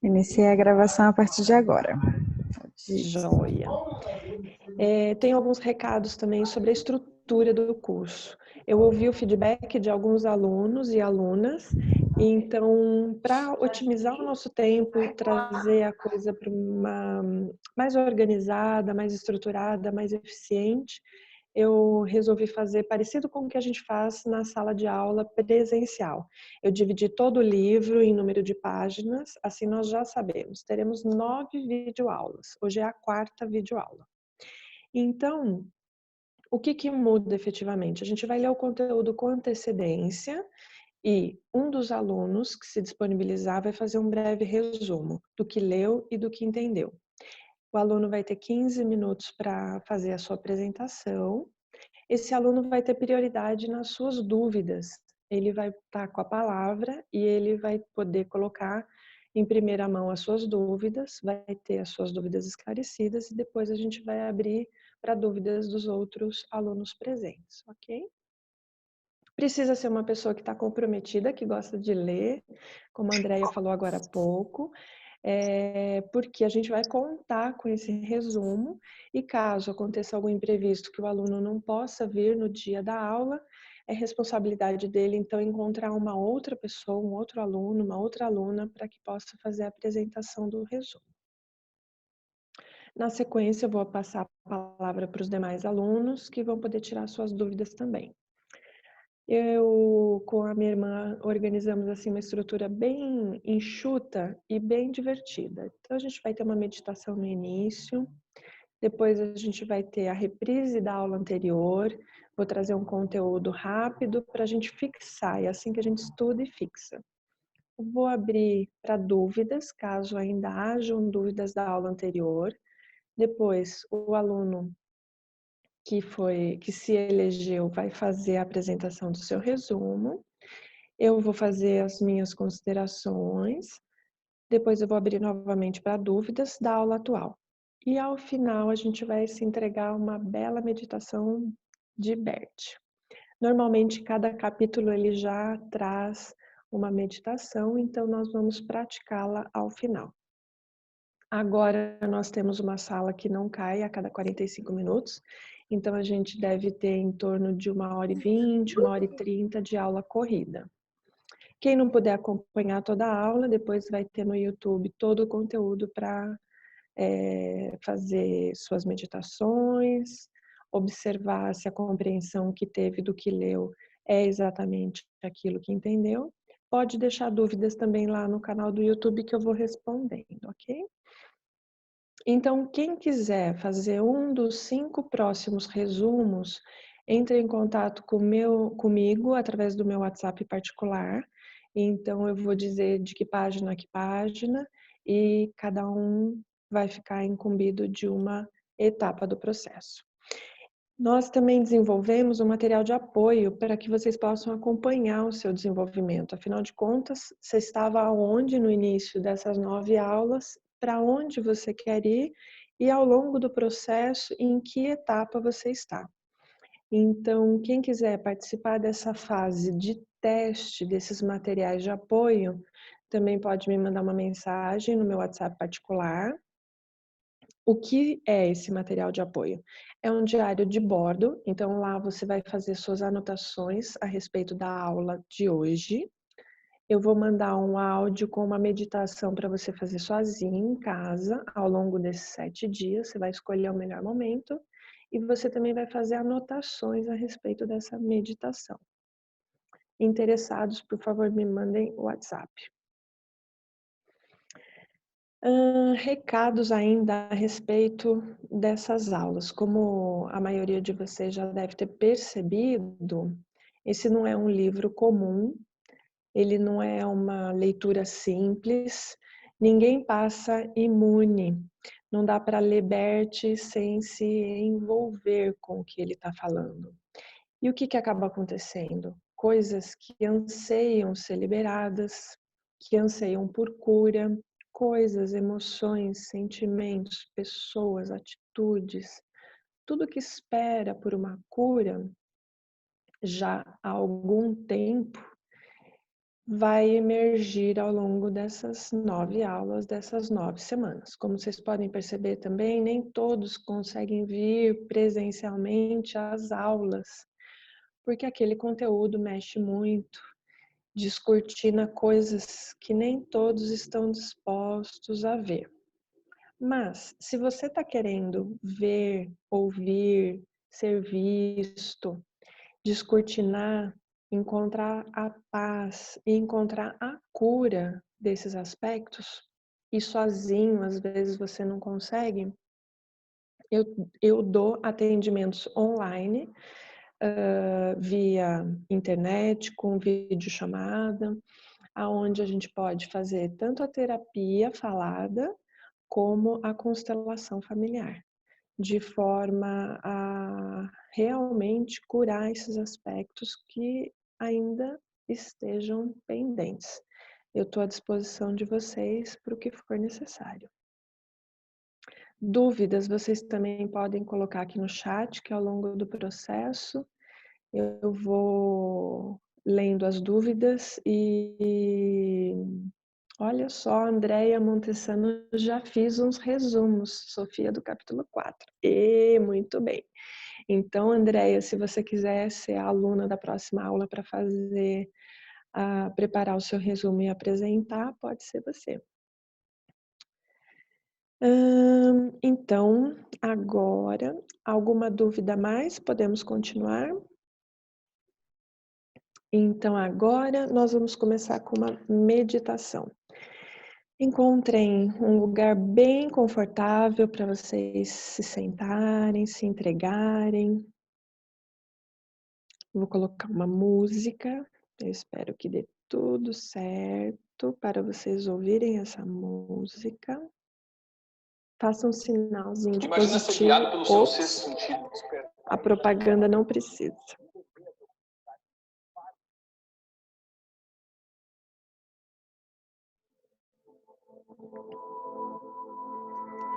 Iniciei a gravação a partir de agora. Joia. Tem alguns recados também sobre a estrutura do curso. Eu ouvi o feedback de alguns alunos e alunas, então, para otimizar o nosso tempo e trazer a coisa para uma mais organizada, mais estruturada, mais eficiente, eu resolvi fazer parecido com o que a gente faz na sala de aula presencial. Eu dividi todo o livro em número de páginas, assim nós já sabemos. Teremos 9 videoaulas. Hoje é a 4ª videoaula. Então, o que muda efetivamente? A gente vai ler o conteúdo com antecedência e um dos alunos que se disponibilizar vai fazer um breve resumo do que leu e do que entendeu. O aluno vai ter 15 minutos para fazer a sua apresentação. Esse aluno vai ter prioridade nas suas dúvidas. Ele vai estar com a palavra e ele vai poder colocar em primeira mão as suas dúvidas, vai ter as suas dúvidas esclarecidas e depois a gente vai abrir para dúvidas dos outros alunos presentes, ok? Precisa ser uma pessoa que está comprometida, que gosta de ler, como a Andrea falou agora há pouco, porque a gente vai contar com esse resumo e caso aconteça algum imprevisto que o aluno não possa vir no dia da aula, é responsabilidade dele, então, encontrar uma outra pessoa, um outro aluno, uma outra aluna, para que possa fazer a apresentação do resumo. Na sequência, eu vou passar a palavra para os demais alunos, que vão poder tirar suas dúvidas também. Eu, com a minha irmã, organizamos assim uma estrutura bem enxuta e bem divertida. Então, a gente vai ter uma meditação no início, depois a gente vai ter a reprise da aula anterior, vou trazer um conteúdo rápido para a gente fixar, é assim que a gente estuda e fixa. Vou abrir para dúvidas, caso ainda hajam dúvidas da aula anterior. Depois, o aluno que se elegeu vai fazer a apresentação do seu resumo. Eu vou fazer as minhas considerações, depois eu vou abrir novamente para dúvidas da aula atual. E ao final a gente vai se entregar uma bela meditação de Bert. Normalmente cada capítulo ele já traz uma meditação, então nós vamos praticá-la ao final. Agora nós temos uma sala que não cai a cada 45 minutos, então a gente deve ter em torno de 1h20, 1h30 de aula corrida. Quem não puder acompanhar toda a aula, depois vai ter no YouTube todo o conteúdo para fazer suas meditações, observar se a compreensão que teve do que leu é exatamente aquilo que entendeu. Pode deixar dúvidas também lá no canal do YouTube que eu vou respondendo, ok? Então, quem quiser fazer um dos 5 próximos resumos, entre em contato comigo através do meu WhatsApp particular. Então, eu vou dizer de que página a que página e cada um vai ficar incumbido de uma etapa do processo. Nós também desenvolvemos um material de apoio para que vocês possam acompanhar o seu desenvolvimento. Afinal de contas, você estava aonde no início dessas 9 aulas, para onde você quer ir e ao longo do processo, em que etapa você está. Então, quem quiser participar dessa fase de teste desses materiais de apoio, também pode me mandar uma mensagem no meu WhatsApp particular. O que é esse material de apoio? É um diário de bordo, então lá você vai fazer suas anotações a respeito da aula de hoje. Eu vou mandar um áudio com uma meditação para você fazer sozinho em casa ao longo desses 7 dias. Você vai escolher o melhor momento e você também vai fazer anotações a respeito dessa meditação. Interessados, por favor, me mandem o WhatsApp. Recados ainda a respeito dessas aulas. Como a maioria de vocês já deve ter percebido, esse não é um livro comum, ele não é uma leitura simples, ninguém passa imune. Não dá para ler Bert sem se envolver com o que ele está falando. E o que acaba acontecendo? Coisas que anseiam ser liberadas, que anseiam por cura, coisas, emoções, sentimentos, pessoas, atitudes, tudo que espera por uma cura já há algum tempo, vai emergir ao longo dessas 9 aulas, dessas 9 semanas. Como vocês podem perceber também, nem todos conseguem vir presencialmente às aulas, porque aquele conteúdo mexe muito, descortina coisas que nem todos estão dispostos a ver. Mas, se você está querendo ver, ouvir, ser visto, descortinar, encontrar a paz e encontrar a cura desses aspectos, e sozinho às vezes você não consegue, eu dou atendimentos online, via internet, com videochamada, aonde a gente pode fazer tanto a terapia falada, como a constelação familiar, de forma a realmente curar esses aspectos que ainda estejam pendentes. Eu estou à disposição de vocês para o que for necessário. Dúvidas, vocês também podem colocar aqui no chat, que ao longo do processo eu vou lendo as dúvidas e olha só, Andréia Montesano, já fiz uns resumos, Sofia, do capítulo 4. E muito bem. Então, Andréia, se você quiser ser a aluna da próxima aula para fazer, preparar o seu resumo e apresentar, pode ser você. Então, agora, alguma dúvida a mais? Podemos continuar? Então, agora nós vamos começar com uma meditação. Encontrem um lugar bem confortável para vocês se sentarem, se entregarem. Vou colocar uma música. Eu espero que dê tudo certo para vocês ouvirem essa música. Faça um sinalzinho de Imagina positivo. ser guiado pelo seu sexto sentido. A propaganda não precisa.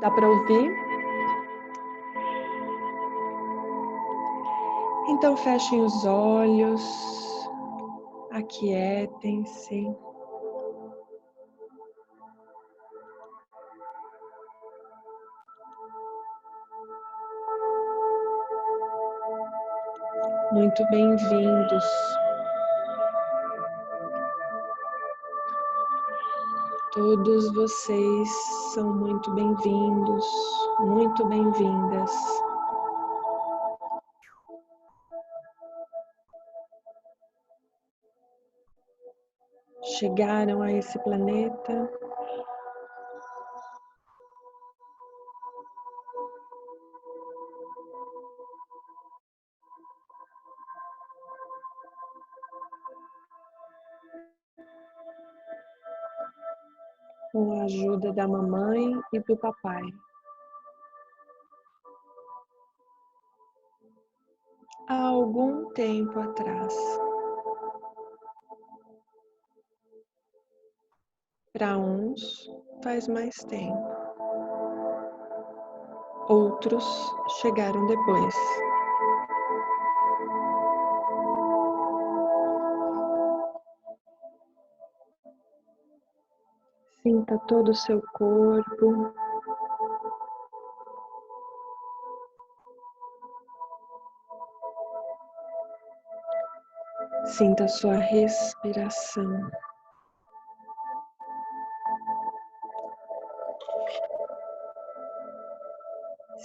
Dá para ouvir? Então fechem os olhos, aquietem-se. Muito bem-vindos. Todos vocês são muito bem-vindos, muito bem-vindas. Chegaram a esse planeta com a ajuda da mamãe e do papai. Há algum tempo atrás. Para uns, faz mais tempo. Outros chegaram depois. Sinta todo o seu corpo. Sinta a sua respiração.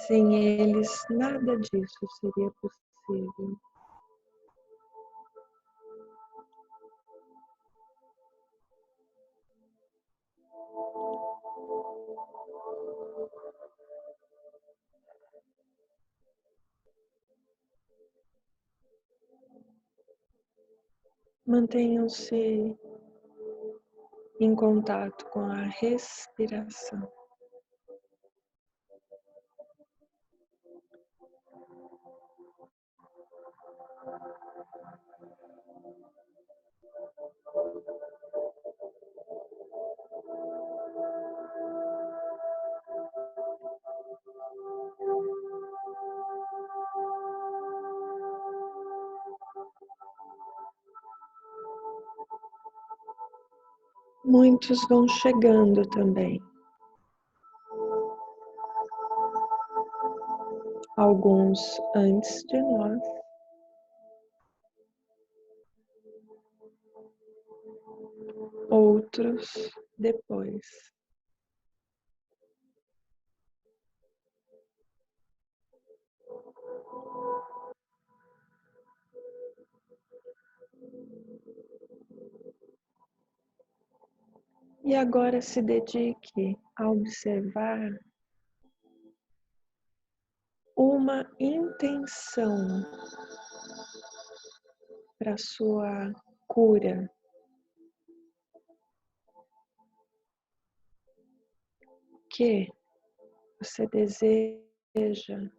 Sem eles, nada disso seria possível. Mantenham-se em contato com a respiração. Muitos vão chegando também. Alguns antes de nós. Outros depois. E agora se dedique a observar uma intenção para sua cura. Que você deseja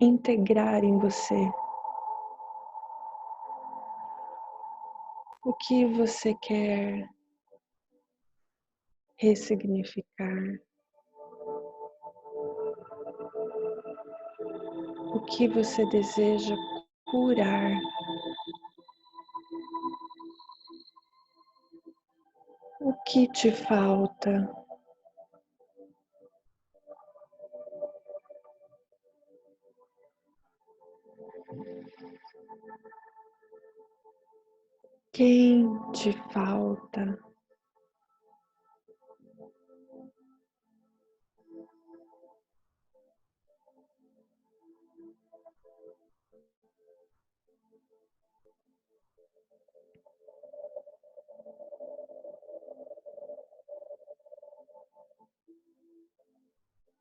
integrar em você. O que você quer ressignificar? O que você deseja curar? O que te falta? Quem te falta?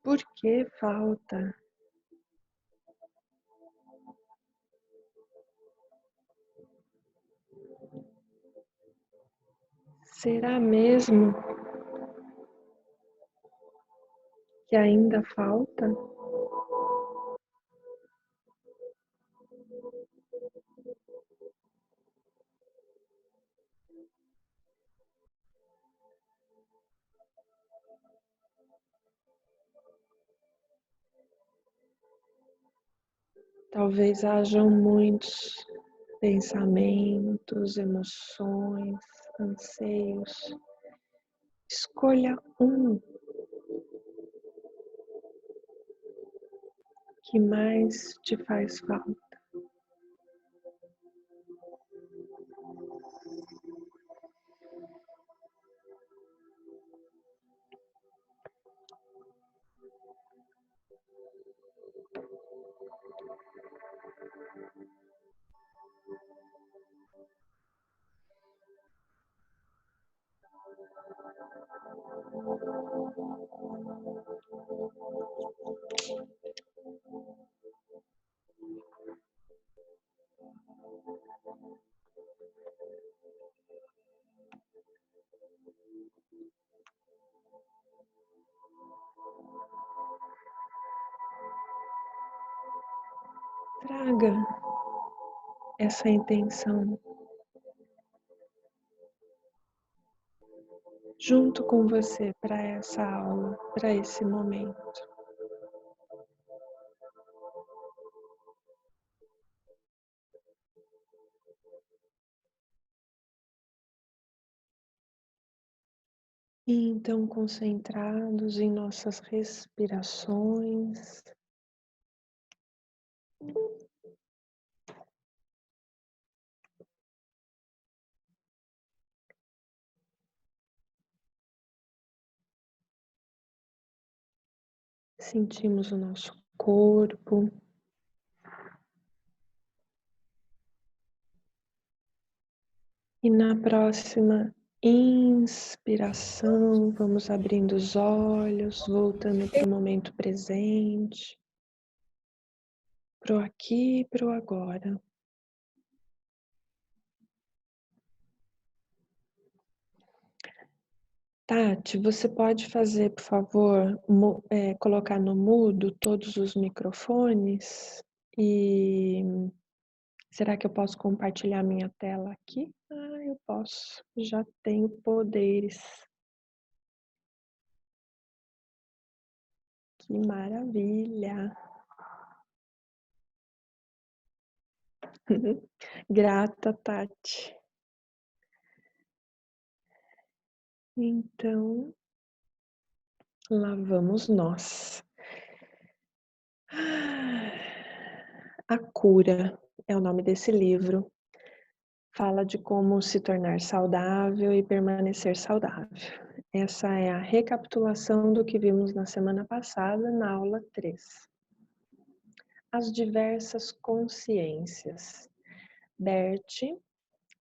Por que falta? Será mesmo que ainda falta? Talvez hajam muitos pensamentos, emoções, anseios. Escolha um que mais te faz falta. Traga essa intenção junto com você para essa aula, para esse momento. E então, concentrados em nossas respirações, sentimos o nosso corpo. E na próxima inspiração, vamos abrindo os olhos, voltando para o momento presente, para o aqui e para o agora. Tati, você pode fazer, por favor, colocar no mudo todos os microfones? E será que eu posso compartilhar minha tela aqui? Ah, eu posso. Já tenho poderes. Que maravilha! Grata, Tati. Então, lá vamos nós. A Cura é o nome desse livro. Fala de como se tornar saudável e permanecer saudável. Essa é a recapitulação do que vimos na semana passada, na aula 3. As diversas consciências. Bert,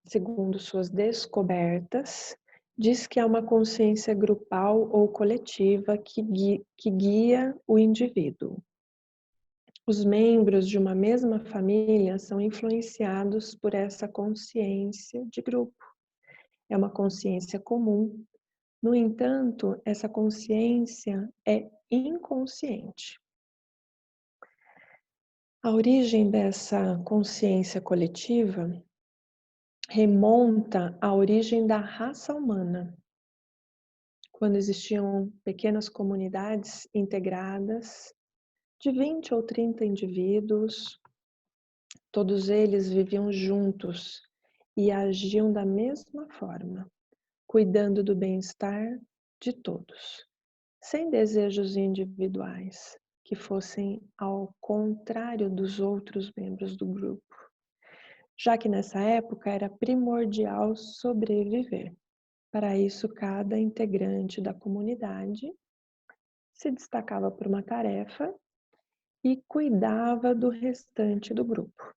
segundo suas descobertas, diz que há uma consciência grupal ou coletiva que guia o indivíduo. Os membros de uma mesma família são influenciados por essa consciência de grupo. É uma consciência comum. No entanto, essa consciência é inconsciente. A origem dessa consciência coletiva remonta à origem da raça humana, quando existiam pequenas comunidades integradas de 20 ou 30 indivíduos. Todos eles viviam juntos e agiam da mesma forma, cuidando do bem-estar de todos, sem desejos individuais que fossem ao contrário dos outros membros do grupo, já que nessa época era primordial sobreviver. Para isso, cada integrante da comunidade se destacava por uma tarefa e cuidava do restante do grupo.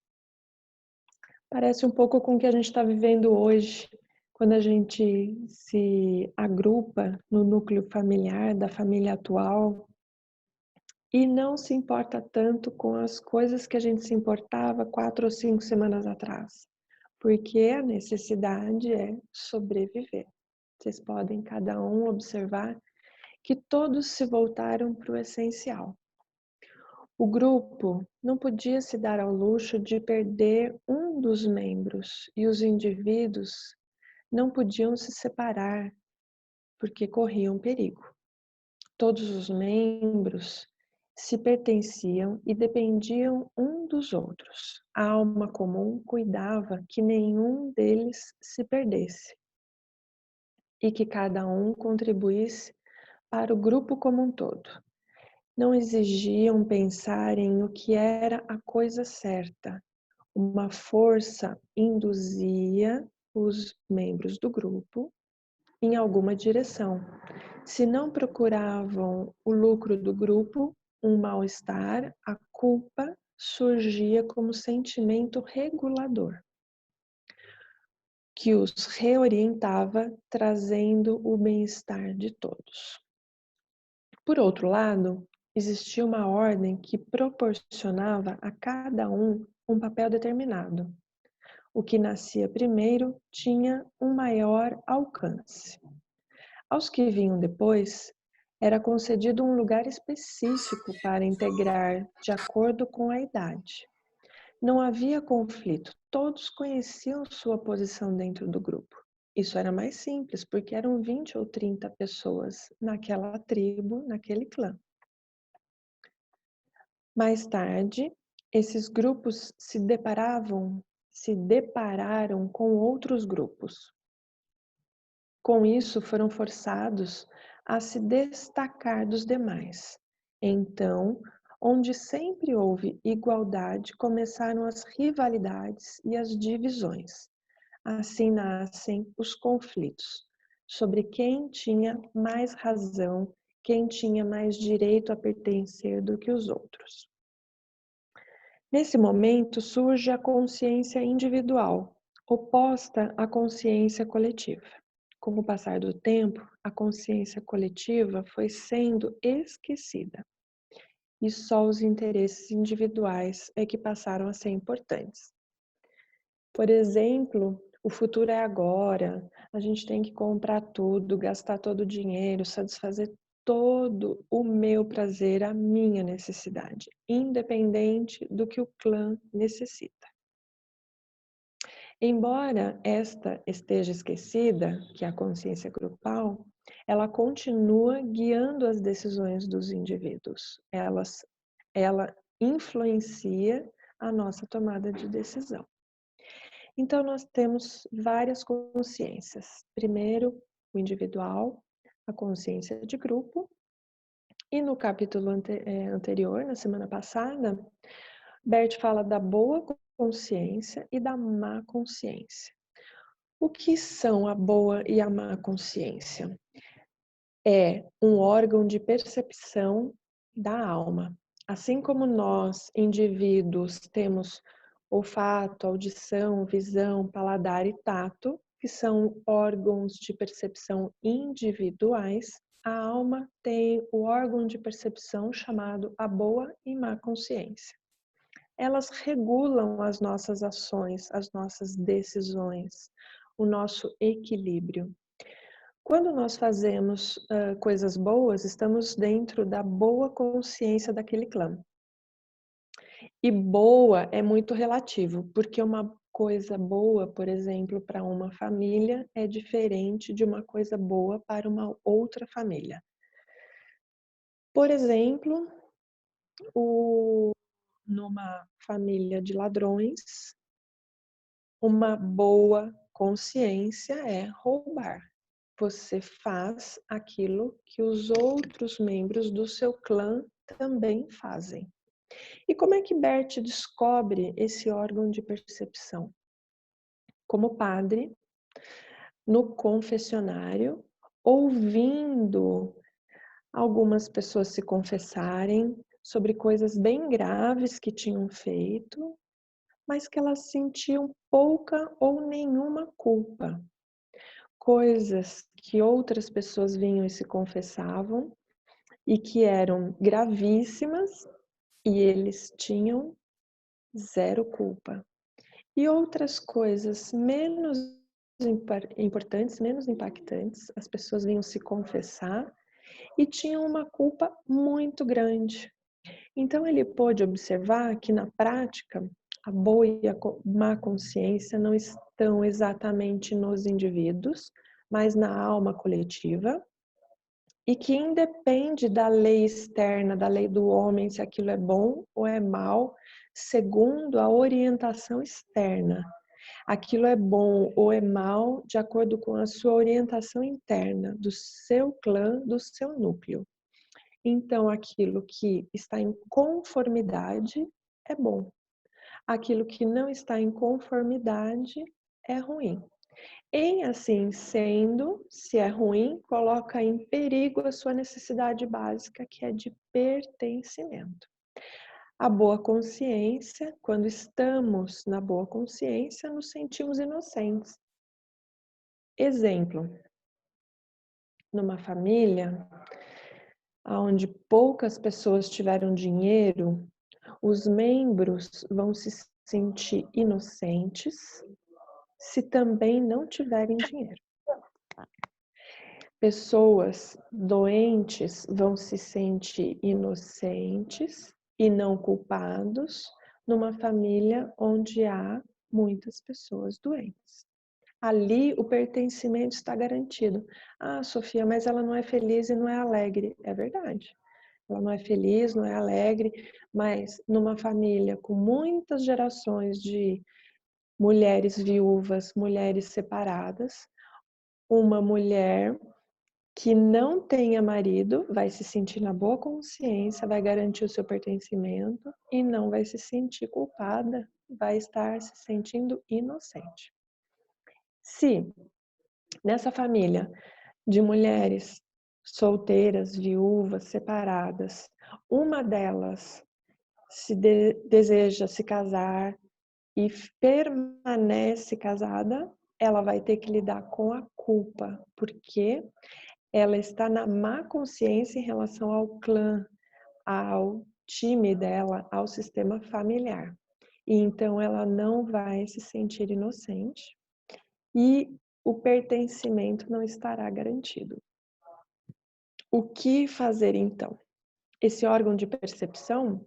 Parece um pouco com o que a gente está vivendo hoje, quando a gente se agrupa no núcleo familiar da família atual e não se importa tanto com as coisas que a gente se importava 4 ou 5 semanas atrás, porque a necessidade é sobreviver. Vocês podem cada um observar que todos se voltaram para o essencial. O grupo não podia se dar ao luxo de perder um dos membros e os indivíduos não podiam se separar porque corriam perigo. Todos os membros se pertenciam e dependiam um dos outros. A alma comum cuidava que nenhum deles se perdesse e que cada um contribuísse para o grupo como um todo. Não exigiam pensar em o que era a coisa certa. Uma força induzia os membros do grupo em alguma direção. Se não procuravam o lucro do grupo, um mal-estar, a culpa surgia como sentimento regulador, que os reorientava, trazendo o bem-estar de todos. Por outro lado, existia uma ordem que proporcionava a cada um papel determinado. O que nascia primeiro tinha um maior alcance. Aos que vinham depois, era concedido um lugar específico para integrar de acordo com a idade. Não havia conflito, todos conheciam sua posição dentro do grupo. Isso era mais simples, porque eram 20 ou 30 pessoas naquela tribo, naquele clã. Mais tarde, esses grupos se depararam com outros grupos. Com isso, foram forçados a se destacar dos demais. Então, onde sempre houve igualdade, começaram as rivalidades e as divisões. Assim nascem os conflitos sobre quem tinha mais razão, quem tinha mais direito a pertencer do que os outros. Nesse momento surge a consciência individual, oposta à consciência coletiva. Com o passar do tempo, a consciência coletiva foi sendo esquecida e só os interesses individuais é que passaram a ser importantes. Por exemplo, o futuro é agora, a gente tem que comprar tudo, gastar todo o dinheiro, satisfazer todo o meu prazer, a minha necessidade, independente do que o clã necessita. Embora esta esteja esquecida, que é a consciência grupal, ela continua guiando as decisões dos indivíduos. Ela influencia a nossa tomada de decisão. Então, nós temos várias consciências. Primeiro, o individual, a consciência de grupo. E no capítulo anterior, na semana passada, Bert fala da boa consciência e da má consciência. O que são a boa e a má consciência? É um órgão de percepção da alma. Assim como nós, indivíduos, temos olfato, audição, visão, paladar e tato, que são órgãos de percepção individuais, a alma tem o órgão de percepção chamado a boa e má consciência. Elas regulam as nossas ações, as nossas decisões, o nosso equilíbrio. Quando nós fazemos coisas boas, estamos dentro da boa consciência daquele clã. E boa é muito relativo, porque uma coisa boa, por exemplo, para uma família é diferente de uma coisa boa para uma outra família. Por exemplo, numa família de ladrões, uma boa consciência é roubar. Você faz aquilo que os outros membros do seu clã também fazem. E como é que Bert descobre esse órgão de percepção? Como padre, no confessionário, ouvindo algumas pessoas se confessarem sobre coisas bem graves que tinham feito, mas que elas sentiam pouca ou nenhuma culpa. Coisas que outras pessoas vinham e se confessavam e que eram gravíssimas e eles tinham zero culpa. E outras coisas menos importantes, menos impactantes, as pessoas vinham se confessar e tinham uma culpa muito grande. Então ele pôde observar que na prática a boa e a má consciência não estão exatamente nos indivíduos, mas na alma coletiva, e que independe da lei externa, da lei do homem, se aquilo é bom ou é mal, segundo a orientação externa. Aquilo é bom ou é mal de acordo com a sua orientação interna, do seu clã, do seu núcleo. Então, aquilo que está em conformidade é bom. Aquilo que não está em conformidade é ruim. Em assim sendo, se é ruim, coloca em perigo a sua necessidade básica, que é de pertencimento. A boa consciência, quando estamos na boa consciência, nos sentimos inocentes. Exemplo, numa família onde poucas pessoas tiveram dinheiro, os membros vão se sentir inocentes se também não tiverem dinheiro. Pessoas doentes vão se sentir inocentes e não culpados numa família onde há muitas pessoas doentes. Ali o pertencimento está garantido. Ah, Sofia, mas ela não é feliz e não é alegre. É verdade. Ela não é feliz, não é alegre, mas numa família com muitas gerações de mulheres viúvas, mulheres separadas, uma mulher que não tenha marido vai se sentir na boa consciência, vai garantir o seu pertencimento e não vai se sentir culpada, vai estar se sentindo inocente. Se nessa família de mulheres solteiras, viúvas, separadas, uma delas deseja se casar e permanece casada, ela vai ter que lidar com a culpa, porque ela está na má consciência em relação ao clã, ao time dela, ao sistema familiar. E então ela não vai se sentir inocente e o pertencimento não estará garantido. O que fazer então? Esse órgão de percepção,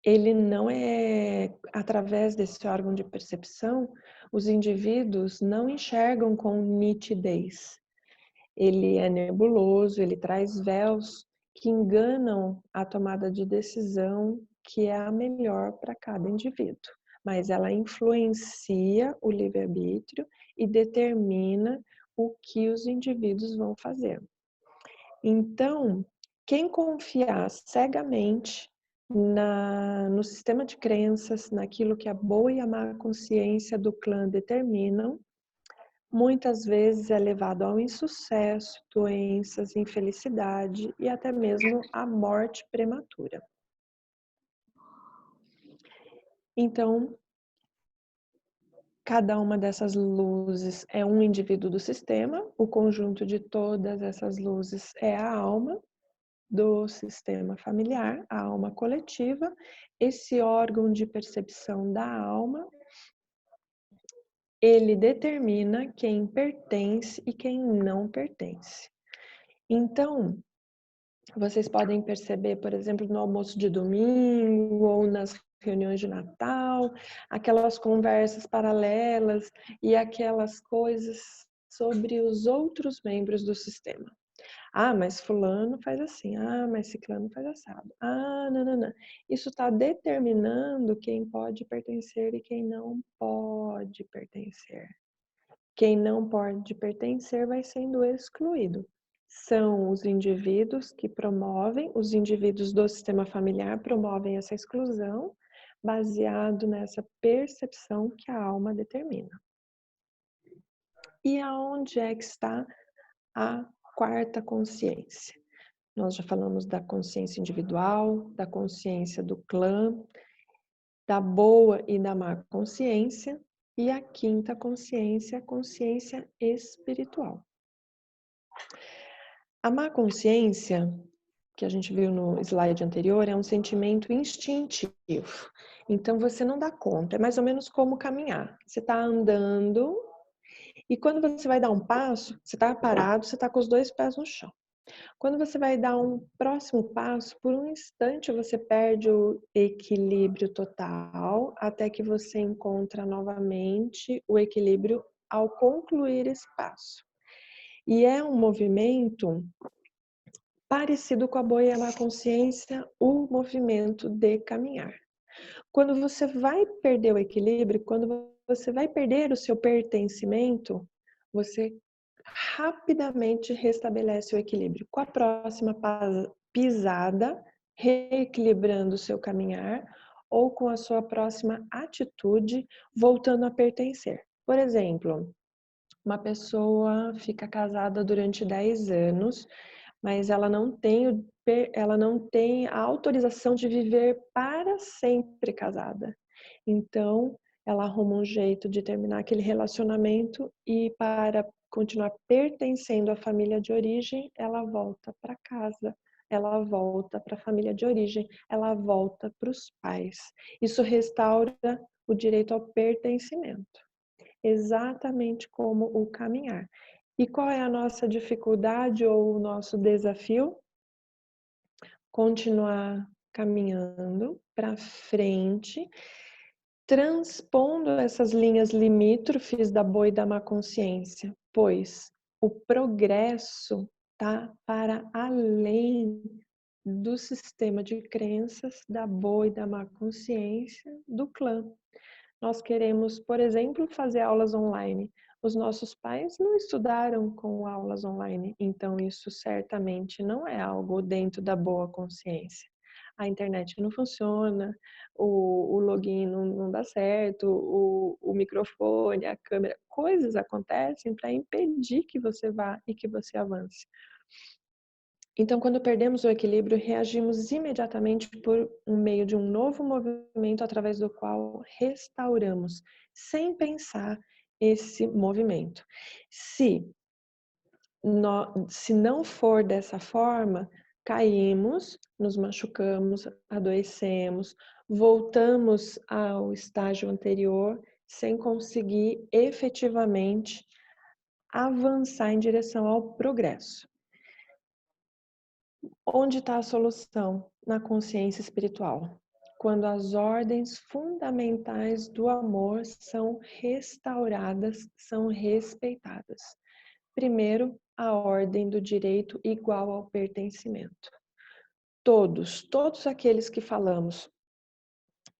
ele não é, através desse órgão de percepção, os indivíduos não enxergam com nitidez. Ele é nebuloso, ele traz véus que enganam a tomada de decisão que é a melhor para cada indivíduo. Mas ela influencia o livre-arbítrio e determina o que os indivíduos vão fazer. Então, quem confiar cegamente no sistema de crenças, naquilo que a boa e a má consciência do clã determinam, muitas vezes é levado ao insucesso, doenças, infelicidade e até mesmo a morte prematura. Então, cada uma dessas luzes é um indivíduo do sistema, o conjunto de todas essas luzes é a alma do sistema familiar, a alma coletiva, esse órgão de percepção da alma, ele determina quem pertence e quem não pertence. Então, vocês podem perceber, por exemplo, no almoço de domingo ou nas reuniões de Natal, aquelas conversas paralelas e aquelas coisas sobre os outros membros do sistema. Ah, mas fulano faz assim. Ah, mas ciclano faz assado. Ah, não. Isso está determinando quem pode pertencer e quem não pode pertencer. Quem não pode pertencer vai sendo excluído. São os indivíduos que promovem, os indivíduos do sistema familiar promovem essa exclusão, baseado nessa percepção que a alma determina. E aonde é que está a quarta consciência? Nós já falamos da consciência individual, da consciência do clã, da boa e da má consciência, e a quinta consciência, a consciência espiritual. A má consciência, que a gente viu no slide anterior, é um sentimento instintivo. Então você não dá conta, é mais ou menos como caminhar. Você está andando e quando você vai dar um passo, você está parado, você está com os dois pés no chão. Quando você vai dar um próximo passo, por um instante você perde o equilíbrio total, até que você encontra novamente o equilíbrio ao concluir esse passo. E é um movimento parecido com a boa e a má consciência, o movimento de caminhar. Quando você vai perder o equilíbrio, quando você vai perder o seu pertencimento, você rapidamente restabelece o equilíbrio. Com a próxima pisada, reequilibrando o seu caminhar, ou com a sua próxima atitude, voltando a pertencer. Por exemplo, uma pessoa fica casada durante 10 anos, mas ela não tem a autorização de viver para sempre casada. Então, ela arruma um jeito de terminar aquele relacionamento e para continuar pertencendo à família de origem, ela volta para casa, ela volta para a família de origem, ela volta para os pais. Isso restaura o direito ao pertencimento, exatamente como o caminhar. E qual é a nossa dificuldade ou o nosso desafio? Continuar caminhando para frente, transpondo essas linhas limítrofes da boa e da má consciência, pois o progresso está para além do sistema de crenças da boa e da má consciência do clã. Nós queremos, por exemplo, fazer aulas online. Os nossos pais não estudaram com aulas online, então isso certamente não é algo dentro da boa consciência. A internet não funciona, o login não dá certo, o microfone, a câmera, coisas acontecem para impedir que você vá e que você avance. Então, quando perdemos o equilíbrio, reagimos imediatamente por meio de um novo movimento através do qual restauramos, sem pensar esse movimento. Se não for dessa forma, caímos, nos machucamos, adoecemos, voltamos ao estágio anterior sem conseguir efetivamente avançar em direção ao progresso. Onde está a solução? Na consciência espiritual. Quando as ordens fundamentais do amor são restauradas, são respeitadas. Primeiro, a ordem do direito igual ao pertencimento. Todos aqueles que falamos,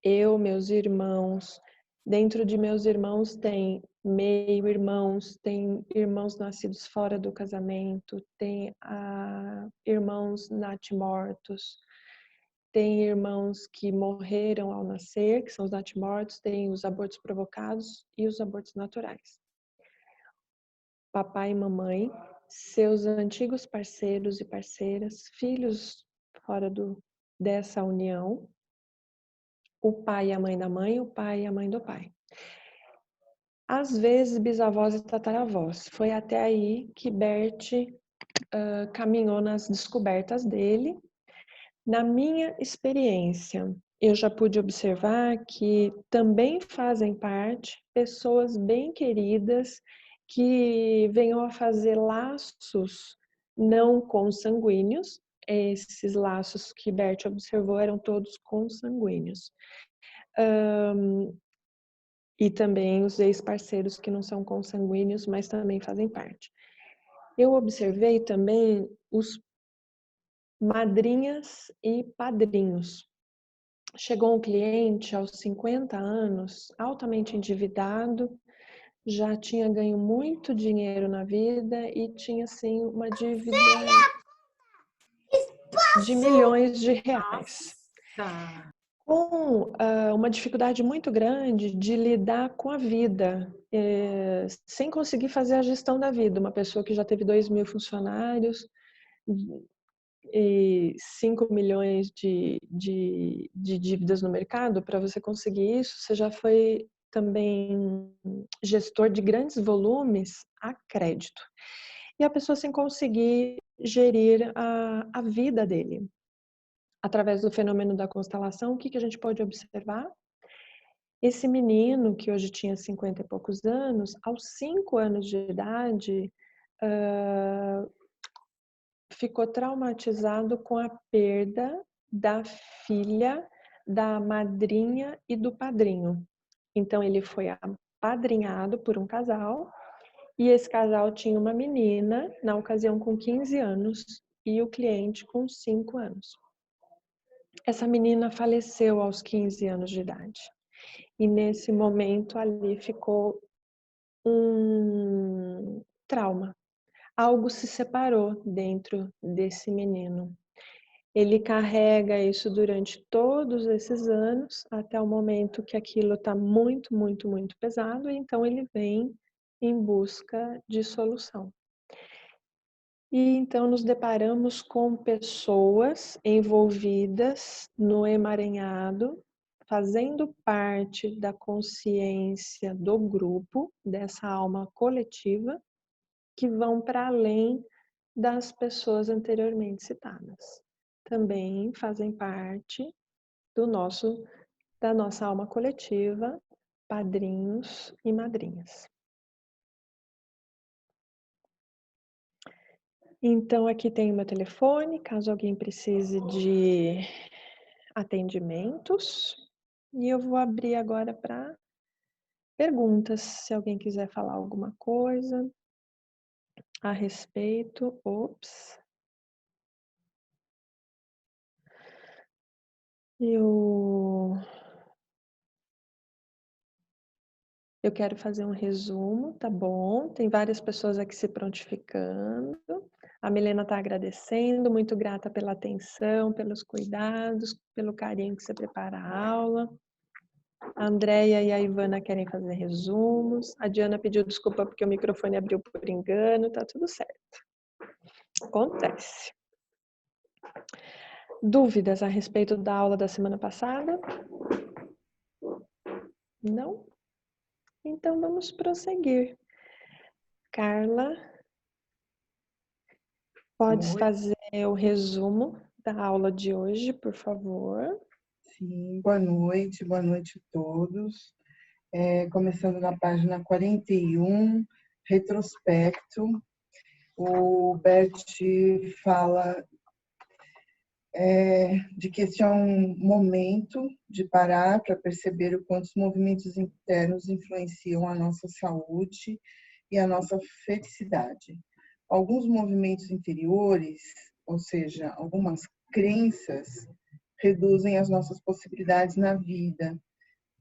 eu, meus irmãos, dentro de meus irmãos tem meio-irmãos, tem irmãos nascidos fora do casamento, tem irmãos natimortos, tem irmãos que morreram ao nascer, que são os natimortos, tem os abortos provocados e os abortos naturais. Papai e mamãe, seus antigos parceiros e parceiras, filhos fora dessa união, o pai e a mãe da mãe, o pai e a mãe do pai. Às vezes, bisavós e tataravós. Foi até aí que Bert caminhou nas descobertas dele. Na minha experiência, eu já pude observar que também fazem parte pessoas bem queridas que venham a fazer laços não consanguíneos. Esses laços que Bert observou eram todos consanguíneos. E também os ex-parceiros que não são consanguíneos, mas também fazem parte. Eu observei também os madrinhas e padrinhos. Chegou um cliente aos 50 anos, altamente endividado, já tinha ganho muito dinheiro na vida e tinha, assim, uma dívida de milhões de reais. Nossa. Com uma dificuldade muito grande de lidar com a vida, sem conseguir fazer a gestão da vida. Uma pessoa que já teve 2.000 funcionários e 5 milhões de dívidas no mercado, para você conseguir isso, você já foi também gestor de grandes volumes a crédito. E a pessoa sem conseguir gerir a vida dele. Através do fenômeno da constelação, o que a gente pode observar? Esse menino, que hoje tinha 50 e poucos anos, aos 5 anos de idade, ficou traumatizado com a perda da filha, da madrinha e do padrinho. Então, ele foi apadrinhado por um casal, e esse casal tinha uma menina, na ocasião com 15 anos, e o cliente com 5 anos. Essa menina faleceu aos 15 anos de idade. E nesse momento ali ficou um trauma. Algo se separou dentro desse menino. Ele carrega isso durante todos esses anos, até o momento que aquilo está muito, muito, muito pesado, e então ele vem em busca de solução. E então nos deparamos com pessoas envolvidas no emaranhado, fazendo parte da consciência do grupo, dessa alma coletiva, que vão para além das pessoas anteriormente citadas. Também fazem parte da nossa alma coletiva, padrinhos e madrinhas. Então, aqui tem o meu telefone, caso alguém precise de atendimentos. E eu vou abrir agora para perguntas, se alguém quiser falar alguma coisa a respeito. Ops. Eu quero fazer um resumo, tá bom? Tem várias pessoas aqui se prontificando. A Milena está agradecendo, muito grata pela atenção, pelos cuidados, pelo carinho que você prepara a aula. A Andréia e a Ivana querem fazer resumos. A Diana pediu desculpa porque o microfone abriu por engano, tá tudo certo. Acontece. Dúvidas a respeito da aula da semana passada? Não? Então vamos prosseguir. Carla, pode fazer o resumo da aula de hoje, por favor? Sim, boa noite a todos. Começando na página 41, retrospecto, o Bert fala de que esse é um momento de parar para perceber o quanto os movimentos internos influenciam a nossa saúde e a nossa felicidade. Alguns movimentos interiores, ou seja, algumas crenças, reduzem as nossas possibilidades na vida.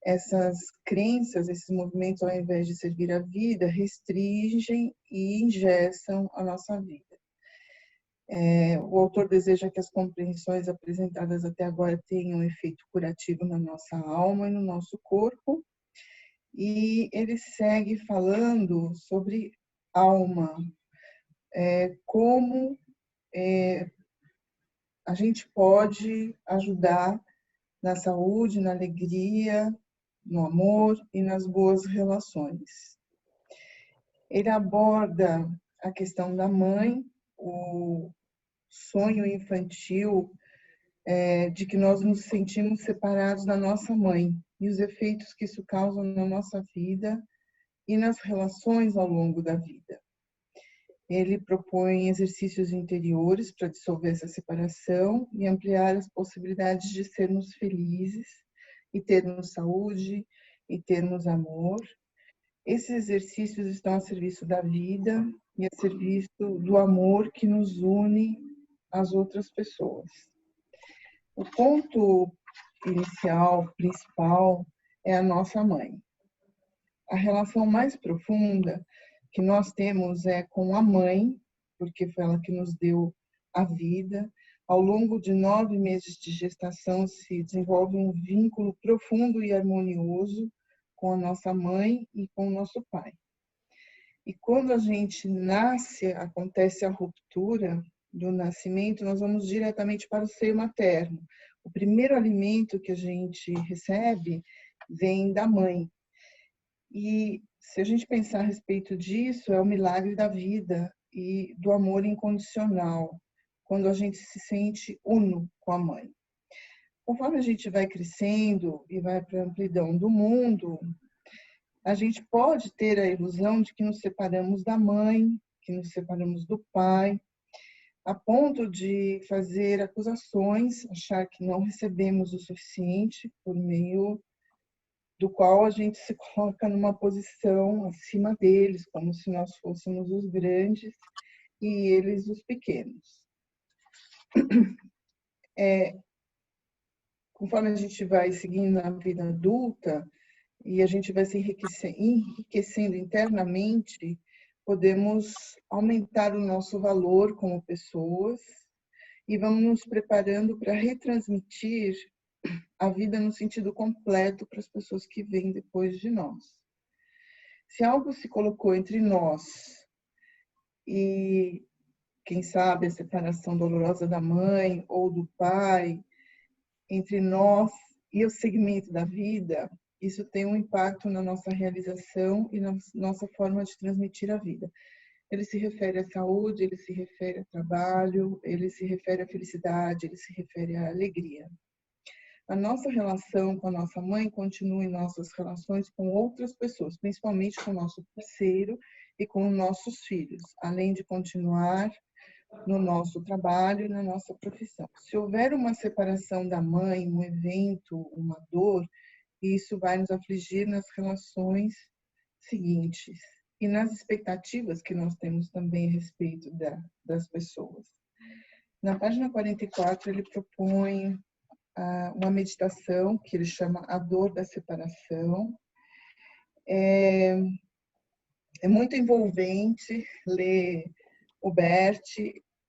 essas crenças, esses movimentos, ao invés de servir a vida, restringem e engessam a nossa vida. O autor deseja que as compreensões apresentadas até agora tenham efeito curativo na nossa alma e no nosso corpo. E ele segue falando sobre alma, como a gente pode ajudar na saúde, na alegria, no amor e nas boas relações. Ele aborda a questão da mãe, o sonho infantil de que nós nos sentimos separados da nossa mãe e os efeitos que isso causa na nossa vida e nas relações ao longo da vida. Ele propõe exercícios interiores para dissolver essa separação e ampliar as possibilidades de sermos felizes e termos saúde e termos amor. Esses exercícios estão a serviço da vida e a serviço do amor que nos une às outras pessoas. O ponto inicial, principal, é a nossa mãe. A relação mais profunda que nós temos é com a mãe, porque foi ela que nos deu a vida. Ao longo de 9 meses de gestação se desenvolve um vínculo profundo e harmonioso com a nossa mãe e com o nosso pai. E quando a gente nasce, acontece a ruptura do nascimento, nós vamos diretamente para o seio materno. O primeiro alimento que a gente recebe vem da mãe. E se a gente pensar a respeito disso, é o milagre da vida e do amor incondicional, quando a gente se sente uno com a mãe. Conforme a gente vai crescendo e vai para a amplidão do mundo, a gente pode ter a ilusão de que nos separamos da mãe, que nos separamos do pai, a ponto de fazer acusações, achar que não recebemos o suficiente, por meio do qual a gente se coloca numa posição acima deles, como se nós fôssemos os grandes e eles os pequenos. Conforme a gente vai seguindo na vida adulta e a gente vai se enriquecendo internamente, podemos aumentar o nosso valor como pessoas e vamos nos preparando para retransmitir a vida no sentido completo para as pessoas que vêm depois de nós. Se algo se colocou entre nós e, quem sabe, a separação dolorosa da mãe ou do pai, entre nós e o segmento da vida, isso tem um impacto na nossa realização e na nossa forma de transmitir a vida. Ele se refere à saúde, ele se refere ao trabalho, ele se refere à felicidade, ele se refere à alegria. A nossa relação com a nossa mãe continua em nossas relações com outras pessoas, principalmente com o nosso parceiro e com nossos filhos, além de continuar no nosso trabalho e na nossa profissão. Se houver uma separação da mãe, um evento, uma dor, isso vai nos afligir nas relações seguintes e nas expectativas que nós temos também a respeito das pessoas. Na página 44, ele propõe uma meditação que ele chama A Dor da Separação. É muito envolvente ler o Bert.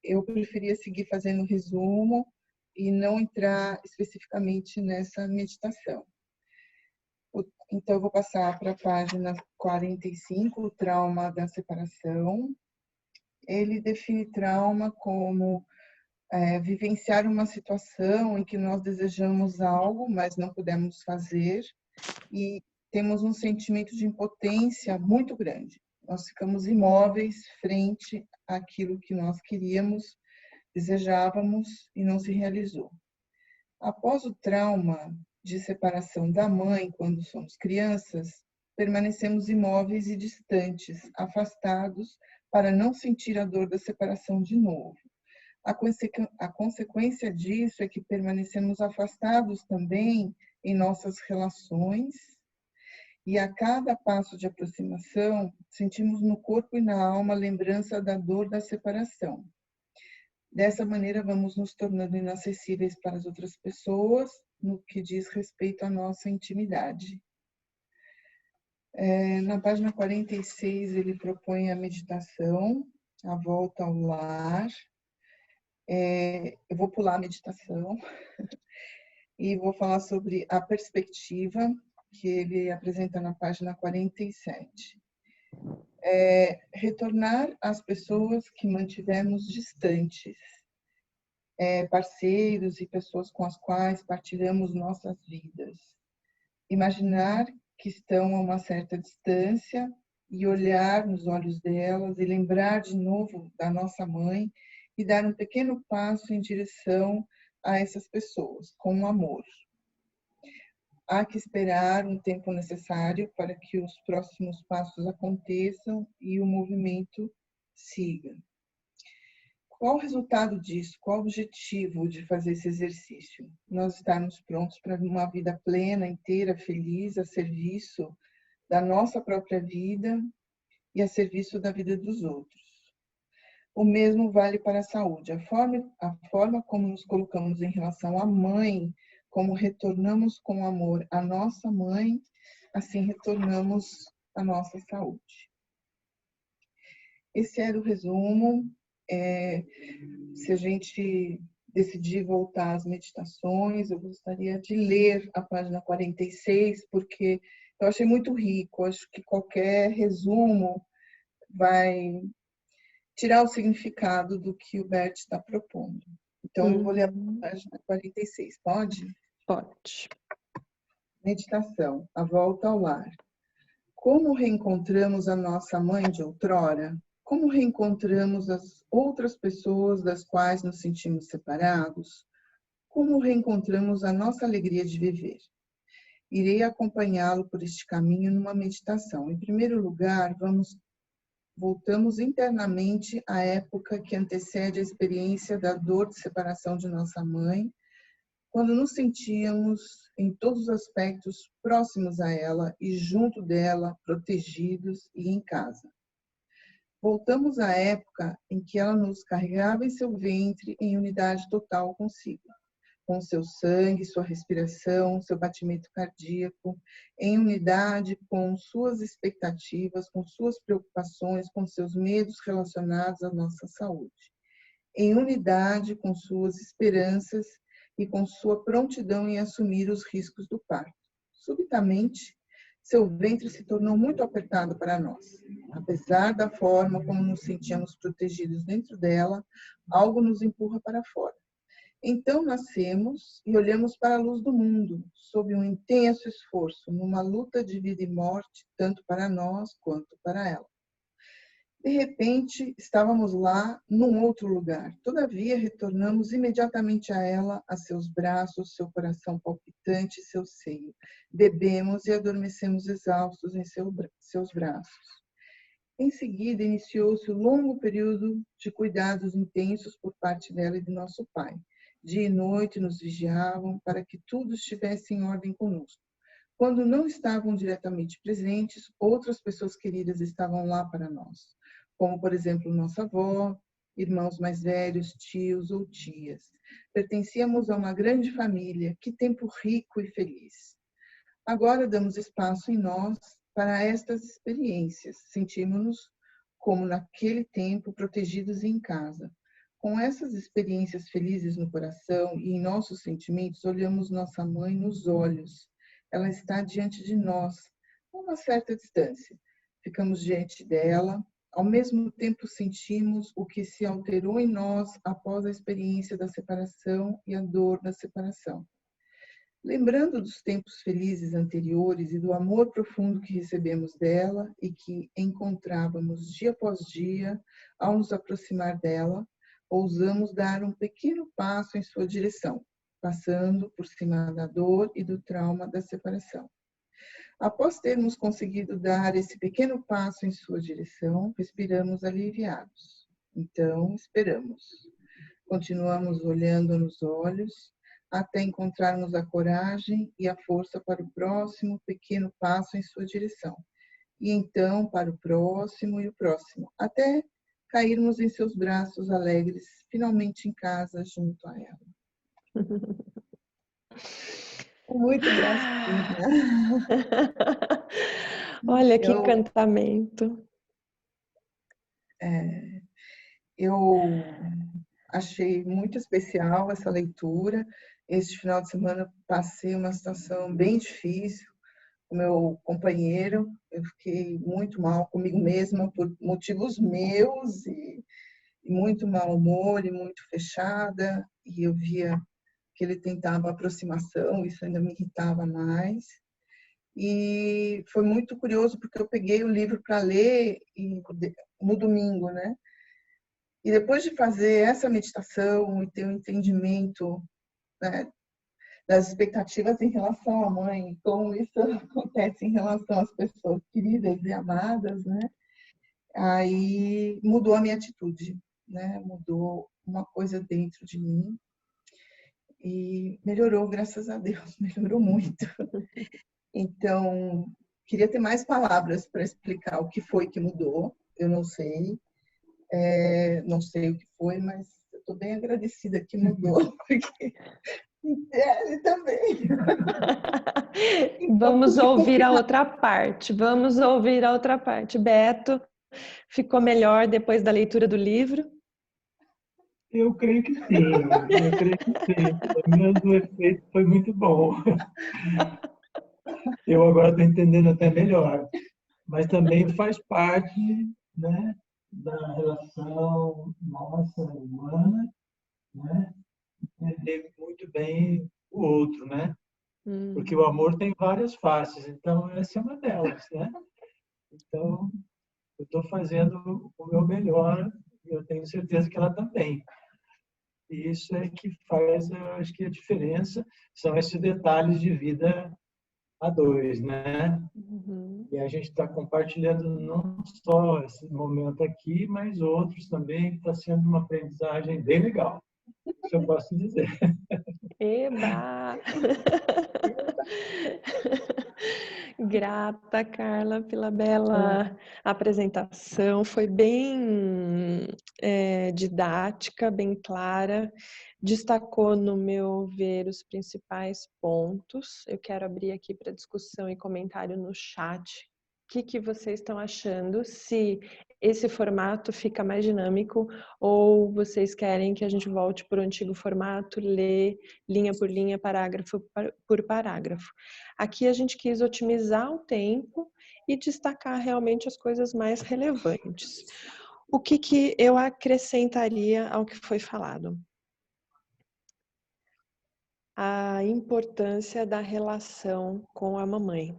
Eu preferia seguir fazendo resumo e não entrar especificamente nessa meditação. Então, eu vou passar para a página 45, o trauma da separação. Ele define trauma como vivenciar uma situação em que nós desejamos algo, mas não podemos fazer, e temos um sentimento de impotência muito grande. Nós ficamos imóveis frente àquilo que nós queríamos, desejávamos e não se realizou. Após o trauma de separação da mãe, quando somos crianças, permanecemos imóveis e distantes, afastados, para não sentir a dor da separação de novo. A consequência disso é que permanecemos afastados também em nossas relações e a cada passo de aproximação sentimos no corpo e na alma a lembrança da dor da separação. Dessa maneira vamos nos tornando inacessíveis para as outras pessoas no que diz respeito à nossa intimidade Na página 46, ele propõe a meditação, a volta ao lar. Eu vou pular a meditação e vou falar sobre a perspectiva que ele apresenta na página 47. Retornar às pessoas que mantivemos distantes, parceiros e pessoas com as quais partilhamos nossas vidas. Imaginar que estão a uma certa distância e olhar nos olhos delas e lembrar de novo da nossa mãe e dar um pequeno passo em direção a essas pessoas, com amor. Há que esperar um tempo necessário para que os próximos passos aconteçam e o movimento siga. Qual o resultado disso? Qual o objetivo de fazer esse exercício? Nós estarmos prontos para uma vida plena, inteira, feliz, a serviço da nossa própria vida e a serviço da vida dos outros. O mesmo vale para a saúde. A forma como nos colocamos em relação à mãe, como retornamos com amor à nossa mãe, assim retornamos à nossa saúde. Esse era o resumo. Se a gente decidir voltar às meditações, eu gostaria de ler a página 46, porque eu achei muito rico. Acho que qualquer resumo vai tirar o significado do que o Bert está propondo. Então, eu vou ler a página 46. Pode? Pode. Meditação, a volta ao lar. Como reencontramos a nossa mãe de outrora? Como reencontramos as outras pessoas das quais nos sentimos separados? Como reencontramos a nossa alegria de viver? Irei acompanhá-lo por este caminho numa meditação. Em primeiro lugar, voltamos internamente à época que antecede a experiência da dor de separação de nossa mãe, quando nos sentíamos, em todos os aspectos, próximos a ela e junto dela, protegidos e em casa. Voltamos à época em que ela nos carregava em seu ventre em unidade total consigo, com seu sangue, sua respiração, seu batimento cardíaco, em unidade com suas expectativas, com suas preocupações, com seus medos relacionados à nossa saúde, em unidade com suas esperanças e com sua prontidão em assumir os riscos do parto. Subitamente, seu ventre se tornou muito apertado para nós. Apesar da forma como nos sentíamos protegidos dentro dela, algo nos empurra para fora. Então nascemos e olhamos para a luz do mundo, sob um intenso esforço, numa luta de vida e morte, tanto para nós quanto para ela. De repente, estávamos lá, num outro lugar. Todavia, retornamos imediatamente a ela, a seus braços, seu coração palpitante, seu seio. Bebemos e adormecemos exaustos em seus braços. Em seguida, iniciou-se o longo período de cuidados intensos por parte dela e de nosso pai. Dia e noite nos vigiavam para que tudo estivesse em ordem conosco. Quando não estavam diretamente presentes, outras pessoas queridas estavam lá para nós, como, por exemplo, nossa avó, irmãos mais velhos, tios ou tias. Pertencíamos a uma grande família, que tempo rico e feliz. Agora damos espaço em nós para estas experiências. Sentimos-nos, como naquele tempo, protegidos e em casa. Com essas experiências felizes no coração e em nossos sentimentos, olhamos nossa mãe nos olhos. Ela está diante de nós, a uma certa distância. Ficamos diante dela, ao mesmo tempo sentimos o que se alterou em nós após a experiência da separação e a dor da separação. Lembrando dos tempos felizes anteriores e do amor profundo que recebemos dela e que encontrávamos dia após dia ao nos aproximar dela, ousamos dar um pequeno passo em sua direção, passando por cima da dor e do trauma da separação. Após termos conseguido dar esse pequeno passo em sua direção, respiramos aliviados. Então, esperamos. Continuamos olhando nos olhos até encontrarmos a coragem e a força para o próximo pequeno passo em sua direção. E então para o próximo e o próximo, até cairmos em seus braços alegres, finalmente em casa junto a ela. Muito gracinha. Olha que Eu, encantamento. eu achei muito especial essa leitura. Este final de semana passei uma situação bem difícil com meu companheiro. Eu fiquei muito mal comigo mesma por motivos meus e muito mau humor e muito fechada. E eu via que ele tentava aproximação, isso ainda me irritava mais. E foi muito curioso porque eu peguei o livro para ler no domingo, né? E depois de fazer essa meditação e ter um entendimento, né, das expectativas em relação à mãe, como isso acontece em relação às pessoas queridas e amadas, né? Aí mudou a minha atitude, né? Mudou uma coisa dentro de mim e melhorou, graças a Deus, melhorou muito. Então, queria ter mais palavras para explicar o que foi que mudou. Eu não sei, não sei o que foi, mas eu estou bem agradecida que mudou, porque ele também. Então, Vamos porque no ouvir a final, outra parte. Vamos ouvir a outra parte. Beto, ficou melhor depois da leitura do livro? Eu creio que sim, eu creio que sim. Pelo menos o efeito foi muito bom. Eu agora estou entendendo até melhor. Mas também faz parte, né, da relação nossa humana, né, entender muito bem o outro, né? Porque o amor tem várias faces, então essa é uma delas, né? Então, eu estou fazendo o meu melhor e eu tenho certeza que ela também. E isso é que faz, eu acho que a diferença são esses detalhes de vida a dois, né? Uhum. E a gente está compartilhando não só esse momento aqui, mas outros também. Está sendo uma aprendizagem bem legal, isso eu posso dizer. Eba! Grata, Carla, pela bela apresentação. Foi bem didática, bem clara. Destacou, no meu ver, os principais pontos. Eu quero abrir aqui para discussão e comentário no chat. O que vocês estão achando? Se esse formato fica mais dinâmico ou vocês querem que a gente volte para o antigo formato, ler linha por linha, parágrafo por parágrafo. Aqui a gente quis otimizar o tempo e destacar realmente as coisas mais relevantes. O que eu acrescentaria ao que foi falado? A importância da relação com a mamãe.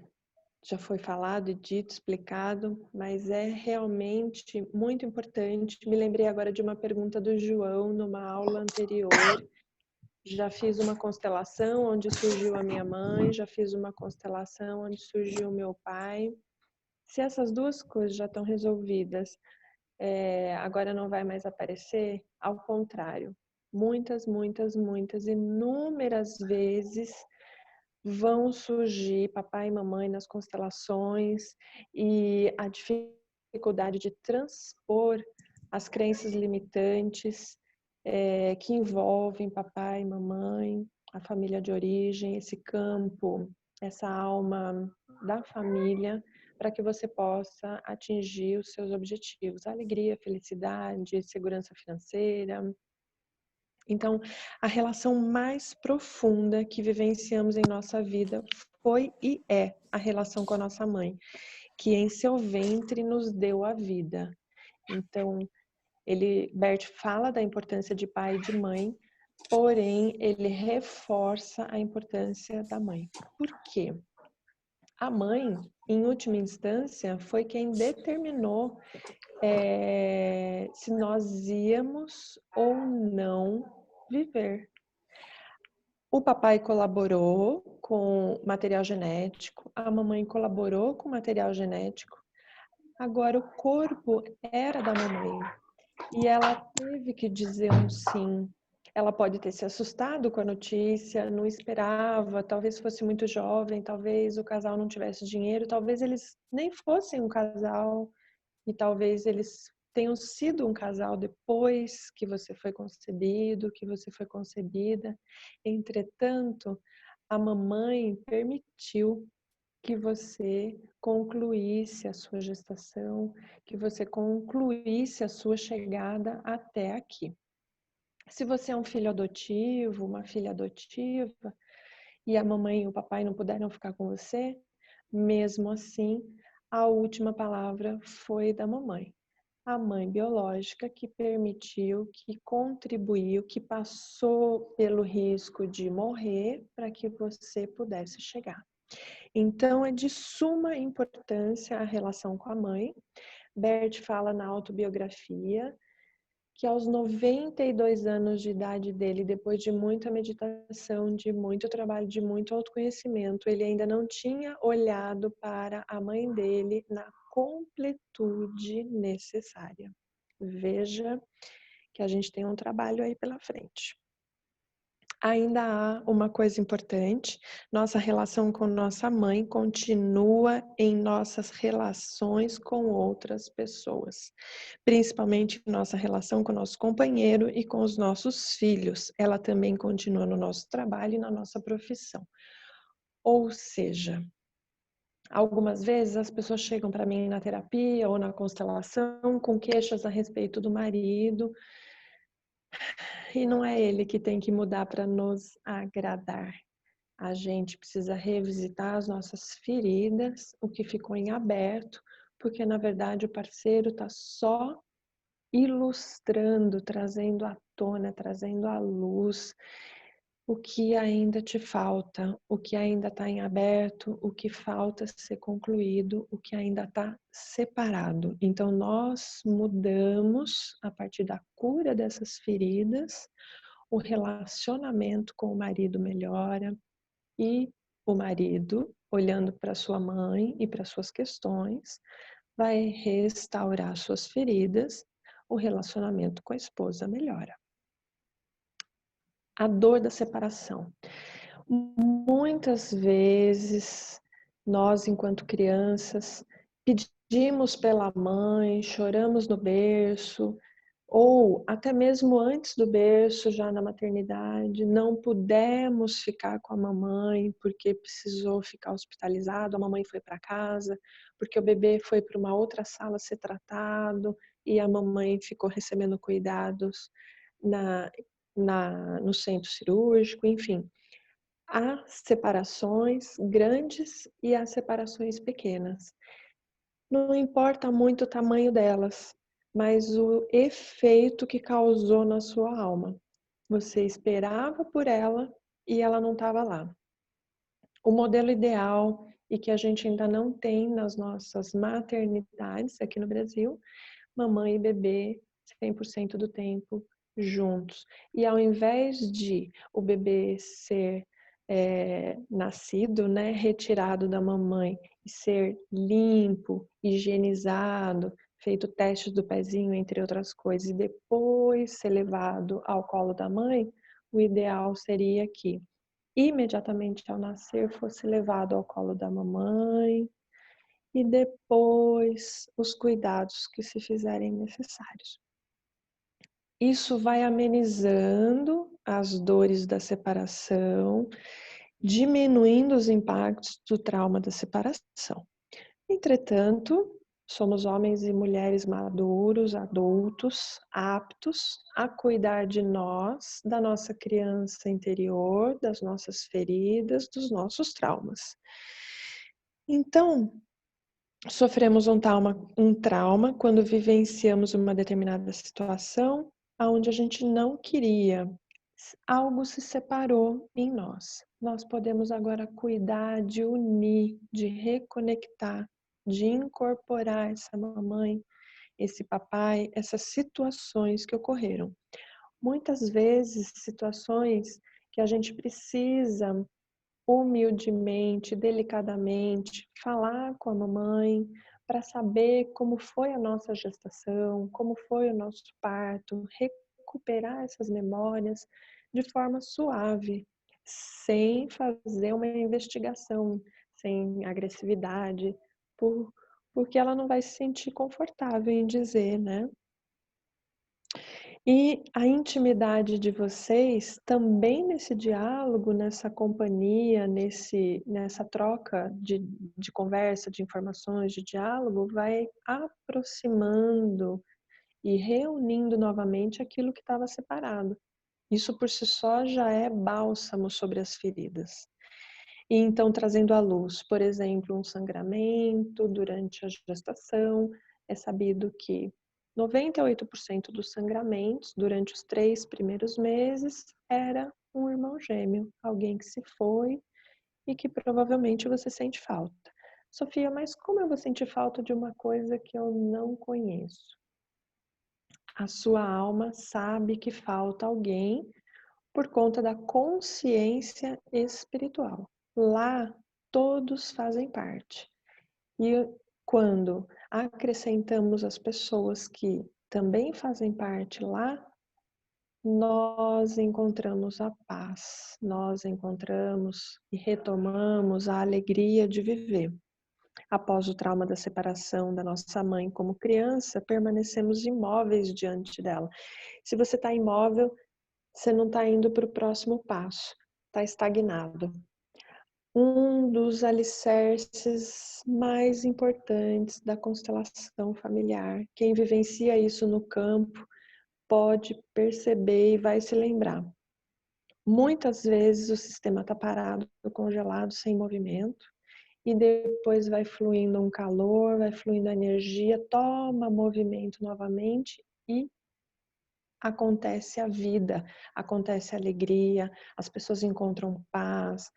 Já foi falado e dito, explicado, mas é realmente muito importante. Me lembrei agora de uma pergunta do João numa aula anterior. Já fiz uma constelação onde surgiu a minha mãe, já fiz uma constelação onde surgiu o meu pai. Se essas duas coisas já estão resolvidas, agora não vai mais aparecer, ao contrário. Muitas, inúmeras vezes vão surgir papai e mamãe nas constelações e a dificuldade de transpor as crenças limitantes que envolvem papai e mamãe, a família de origem, esse campo, essa alma da família, para que você possa atingir os seus objetivos, alegria, felicidade, segurança financeira. Então, a relação mais profunda que vivenciamos em nossa vida foi e é a relação com a nossa mãe, que em seu ventre nos deu a vida. Então, Bert fala da importância de pai e de mãe, porém, ele reforça a importância da mãe. Por quê? A mãe, em última instância, foi quem determinou se nós íamos ou não viver. O papai colaborou com material genético, a mamãe colaborou com material genético. Agora, o corpo era da mamãe e ela teve que dizer um sim. Ela pode ter se assustado com a notícia, não esperava, talvez fosse muito jovem, talvez o casal não tivesse dinheiro, talvez eles nem fossem um casal e talvez eles tenham sido um casal depois que você foi concebido, que você foi concebida. Entretanto, a mamãe permitiu que você concluísse a sua gestação, que você concluísse a sua chegada até aqui. Se você é um filho adotivo, uma filha adotiva, e a mamãe e o papai não puderam ficar com você, mesmo assim, a última palavra foi da mamãe. A mãe biológica que permitiu, que contribuiu, que passou pelo risco de morrer para que você pudesse chegar. Então, é de suma importância a relação com a mãe. Bert fala na autobiografia que aos 92 anos de idade dele, depois de muita meditação, de muito trabalho, de muito autoconhecimento, ele ainda não tinha olhado para a mãe dele na completude necessária. Veja que a gente tem um trabalho aí pela frente. Ainda há uma coisa importante, nossa relação com nossa mãe continua em nossas relações com outras pessoas, principalmente nossa relação com o nosso companheiro e com os nossos filhos. Ela também continua no nosso trabalho e na nossa profissão. Ou seja, algumas vezes as pessoas chegam para mim na terapia ou na constelação com queixas a respeito do marido, e não é ele que tem que mudar para nos agradar. A gente precisa revisitar as nossas feridas, o que ficou em aberto, porque na verdade o parceiro está só ilustrando, trazendo à tona, trazendo à luz o que ainda te falta, o que ainda está em aberto, o que falta ser concluído, o que ainda está separado. Então nós mudamos a partir da cura dessas feridas, o relacionamento com o marido melhora e o marido, olhando para sua mãe e para suas questões, vai restaurar suas feridas, o relacionamento com a esposa melhora. A dor da separação. Muitas vezes, nós, enquanto crianças, pedimos pela mãe, choramos no berço, ou até mesmo antes do berço, já na maternidade, não pudemos ficar com a mamãe porque precisou ficar hospitalizado, a mamãe foi para casa, porque o bebê foi para uma outra sala ser tratado e a mamãe ficou recebendo cuidados no centro cirúrgico, enfim. Há separações grandes e há separações pequenas. Não importa muito o tamanho delas, mas o efeito que causou na sua alma. Você esperava por ela e ela não estava lá. O modelo ideal, e que a gente ainda não tem nas nossas maternidades aqui no Brasil, mamãe e bebê 100% do tempo juntos. E ao invés de o bebê ser nascido, né, retirado da mamãe e ser limpo, higienizado, feito teste do pezinho, entre outras coisas, e depois ser levado ao colo da mãe, o ideal seria que imediatamente ao nascer fosse levado ao colo da mamãe e depois os cuidados que se fizerem necessários. Isso vai amenizando as dores da separação, diminuindo os impactos do trauma da separação. Entretanto, somos homens e mulheres maduros, adultos, aptos a cuidar de nós, da nossa criança interior, das nossas feridas, dos nossos traumas. Então, sofremos um trauma quando vivenciamos uma determinada situação onde a gente não queria. Algo se separou em nós. Nós podemos agora cuidar de unir, de reconectar, de incorporar essa mamãe, esse papai, essas situações que ocorreram. Muitas vezes, situações que a gente precisa humildemente, delicadamente, falar com a mamãe para saber como foi a nossa gestação, como foi o nosso parto, recuperar essas memórias de forma suave, sem fazer uma investigação, sem agressividade, porque ela não vai se sentir confortável em dizer, né? E a intimidade de vocês também nesse diálogo, nessa companhia, nessa troca de conversa, de informações, de diálogo, vai aproximando e reunindo novamente aquilo que estava separado. Isso por si só já é bálsamo sobre as feridas. E então trazendo à luz, por exemplo, um sangramento durante a gestação, é sabido que 98% dos sangramentos durante os 3 primeiros meses era um irmão gêmeo, alguém que se foi e que provavelmente você sente falta. Sofia, mas como eu vou sentir falta de uma coisa que eu não conheço? A sua alma sabe que falta alguém por conta da consciência espiritual. Lá, todos fazem parte. E quando acrescentamos as pessoas que também fazem parte lá, nós encontramos a paz, nós encontramos e retomamos a alegria de viver. Após o trauma da separação da nossa mãe como criança, permanecemos imóveis diante dela. Se você está imóvel, você não está indo para o próximo passo, está estagnado. Um dos alicerces mais importantes da constelação familiar. Quem vivencia isso no campo pode perceber e vai se lembrar. Muitas vezes o sistema está parado, congelado, sem movimento, e depois vai fluindo um calor, vai fluindo a energia, toma movimento novamente e acontece a vida, acontece a alegria, as pessoas encontram paz,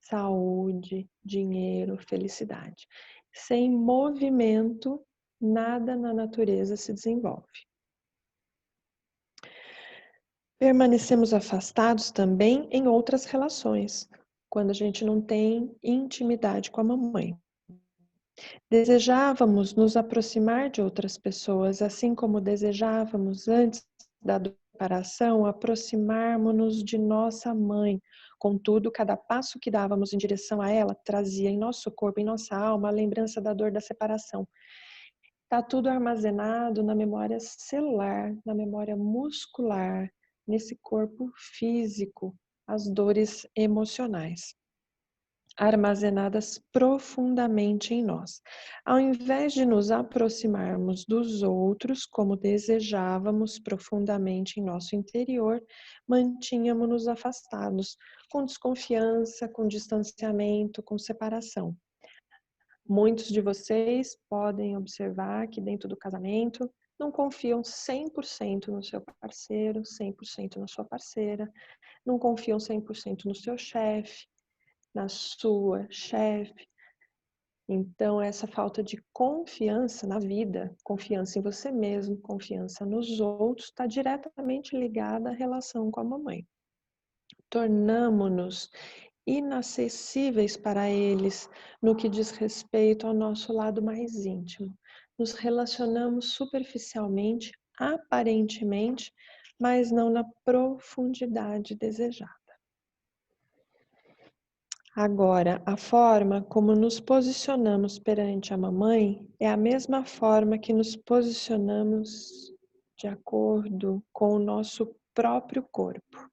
saúde, dinheiro, felicidade. Sem movimento, nada na natureza se desenvolve. Permanecemos afastados também em outras relações, quando a gente não tem intimidade com a mamãe. Desejávamos nos aproximar de outras pessoas, assim como desejávamos antes da separação aproximarmos-nos de nossa mãe. Contudo, cada passo que dávamos em direção a ela trazia em nosso corpo, em nossa alma, a lembrança da dor da separação. Está tudo armazenado na memória celular, na memória muscular, nesse corpo físico, as dores emocionais armazenadas profundamente em nós. Ao invés de nos aproximarmos dos outros como desejávamos profundamente em nosso interior, mantínhamos-nos afastados, com desconfiança, com distanciamento, com separação. Muitos de vocês podem observar que dentro do casamento não confiam 100% no seu parceiro, 100% na sua parceira, não confiam 100% no seu chefe, na sua chefe. Então, essa falta de confiança na vida, confiança em você mesmo, confiança nos outros, está diretamente ligada à relação com a mamãe. Tornamo-nos inacessíveis para eles no que diz respeito ao nosso lado mais íntimo. Nos relacionamos superficialmente, aparentemente, mas não na profundidade desejada. Agora, a forma como nos posicionamos perante a mamãe é a mesma forma que nos posicionamos de acordo com o nosso próprio corpo.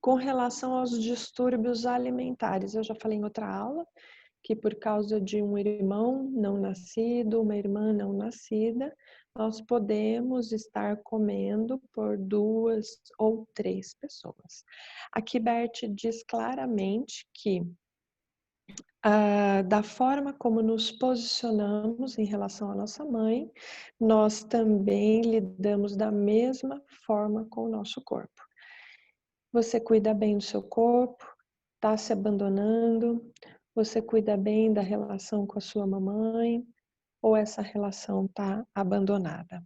Com relação aos distúrbios alimentares, eu já falei em outra aula que por causa de um irmão não nascido, uma irmã não nascida, nós podemos estar comendo por 2 ou 3 pessoas. Aqui Bert diz claramente que da forma como nos posicionamos em relação à nossa mãe, nós também lidamos da mesma forma com o nosso corpo. Você cuida bem do seu corpo, está se abandonando, você cuida bem da relação com a sua mamãe, ou essa relação está abandonada.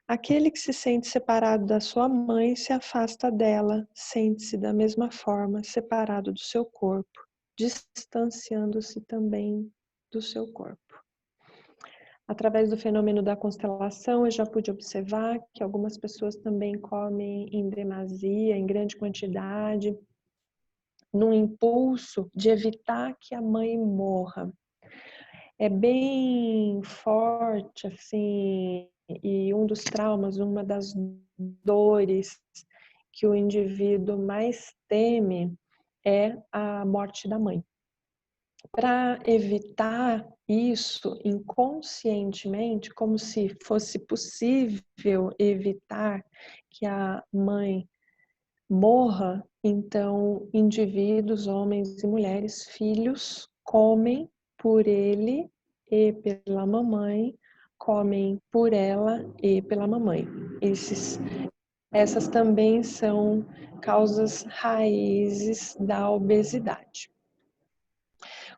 Aquele que se sente separado da sua mãe se afasta dela, sente-se da mesma forma separado do seu corpo, distanciando-se também do seu corpo. Através do fenômeno da constelação, eu já pude observar que algumas pessoas também comem em demasia, em grande quantidade, num impulso de evitar que a mãe morra. É bem forte, assim, e um dos traumas, uma das dores que o indivíduo mais teme é a morte da mãe. Para evitar isso inconscientemente, como se fosse possível evitar que a mãe morra, então indivíduos, homens e mulheres, filhos, comem por ele e pela mamãe, comem por ela e pela mamãe. Essas também são causas raízes da obesidade.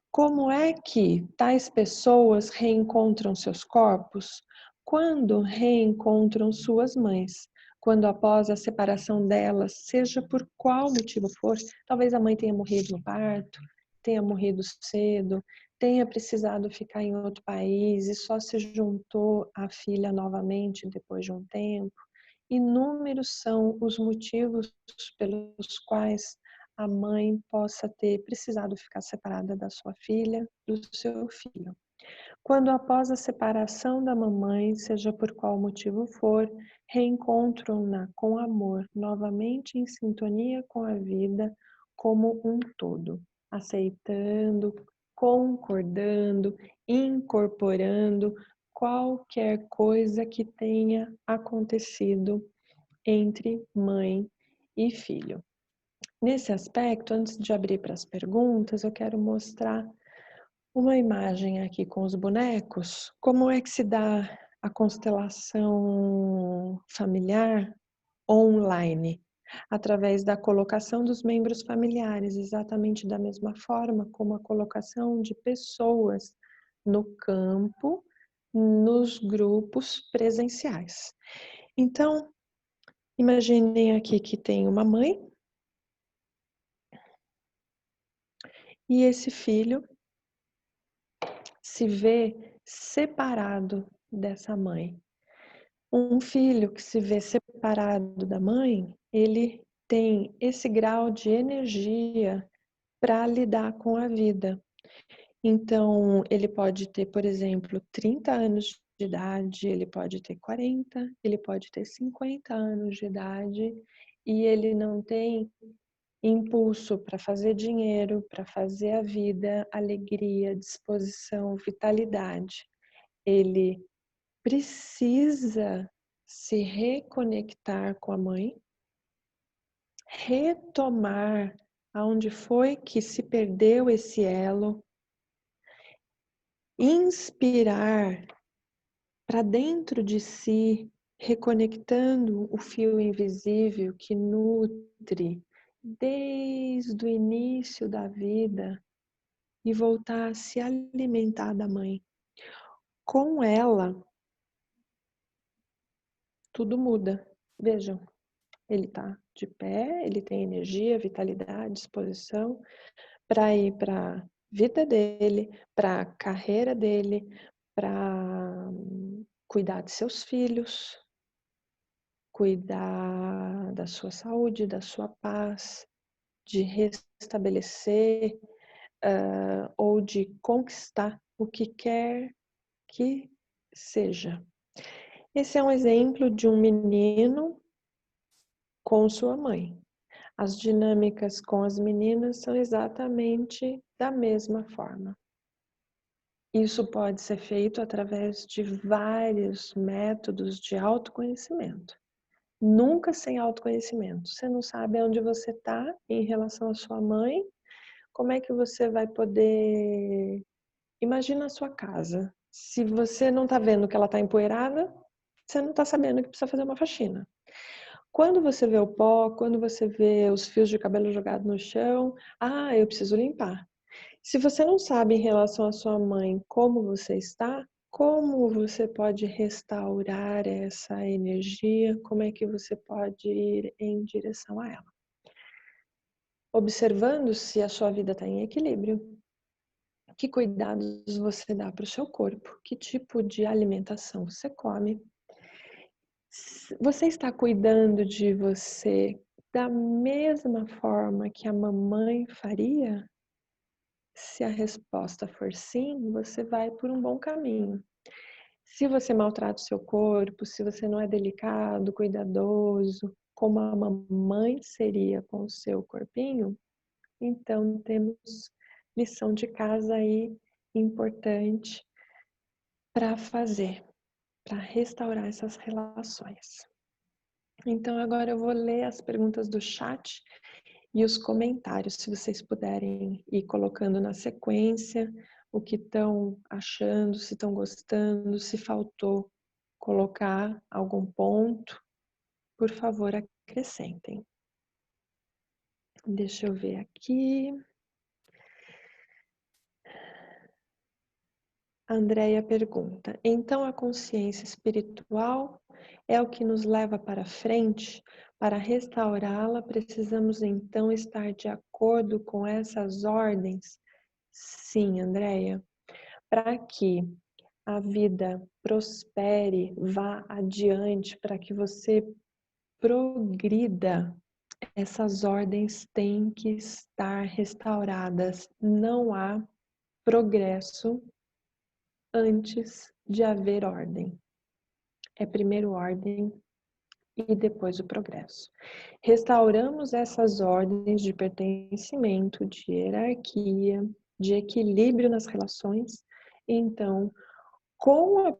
Como é que tais pessoas reencontram seus corpos? Quando reencontram suas mães. Quando após a separação delas, seja por qual motivo for, talvez a mãe tenha morrido no parto, tenha morrido cedo, tenha precisado ficar em outro país e só se juntou à filha novamente depois de um tempo. Inúmeros são os motivos pelos quais a mãe possa ter precisado ficar separada da sua filha, do seu filho. Quando após a separação da mamãe, seja por qual motivo for, reencontram-na com amor, novamente em sintonia com a vida como um todo, aceitando, concordando, incorporando qualquer coisa que tenha acontecido entre mãe e filho. Nesse aspecto, antes de abrir para as perguntas, eu quero mostrar uma imagem aqui com os bonecos. Como é que se dá a constelação familiar online? Através da colocação dos membros familiares, exatamente da mesma forma como a colocação de pessoas no campo, nos grupos presenciais. Então, imaginem aqui que tem uma mãe, e esse filho se vê separado dessa mãe. Um filho que se vê separado da mãe, ele tem esse grau de energia para lidar com a vida. Então, ele pode ter, por exemplo, 30 anos de idade, ele pode ter 40, ele pode ter 50 anos de idade, e ele não tem impulso para fazer dinheiro, para fazer a vida, alegria, disposição, vitalidade. Ele precisa se reconectar com a mãe, retomar aonde foi que se perdeu esse elo, inspirar para dentro de si, reconectando o fio invisível que nutre desde o início da vida e voltar a se alimentar da mãe. Com ela, tudo muda. Vejam, ele está de pé, ele tem energia, vitalidade, disposição para ir para a vida dele, para a carreira dele, para cuidar de seus filhos, cuidar da sua saúde, da sua paz, de restabelecer ou de conquistar o que quer que seja. Esse é um exemplo de um menino com sua mãe. As dinâmicas com as meninas são exatamente da mesma forma. Isso pode ser feito através de vários métodos de autoconhecimento. Nunca sem autoconhecimento. Você não sabe onde você está em relação à sua mãe. Como é que você vai poder... Imagina a sua casa. Se você não está vendo que ela está empoeirada, você não está sabendo que precisa fazer uma faxina. Quando você vê o pó, quando você vê os fios de cabelo jogados no chão, eu preciso limpar. Se você não sabe em relação à sua mãe como você está, como você pode restaurar essa energia? Como é que você pode ir em direção a ela? Observando se a sua vida está em equilíbrio. Que cuidados você dá para o seu corpo? Que tipo de alimentação você come? Você está cuidando de você da mesma forma que a mamãe faria? Se a resposta for sim, você vai por um bom caminho. Se você maltrata o seu corpo, se você não é delicado, cuidadoso, como a mamãe seria com o seu corpinho, então temos lição de casa aí importante para fazer, para restaurar essas relações. Então agora eu vou ler as perguntas do chat e os comentários, se vocês puderem ir colocando na sequência o que estão achando, se estão gostando, se faltou colocar algum ponto, por favor, acrescentem. Deixa eu ver aqui. A Andrea pergunta: então a consciência espiritual é o que nos leva para frente? Para restaurá-la, precisamos então estar de acordo com essas ordens? Sim, Andrea. Para que a vida prospere, vá adiante, para que você progrida, essas ordens têm que estar restauradas. Não há progresso antes de haver ordem. É primeiro ordem e depois o progresso. Restauramos essas ordens de pertencimento, de hierarquia, de equilíbrio nas relações. Então, com a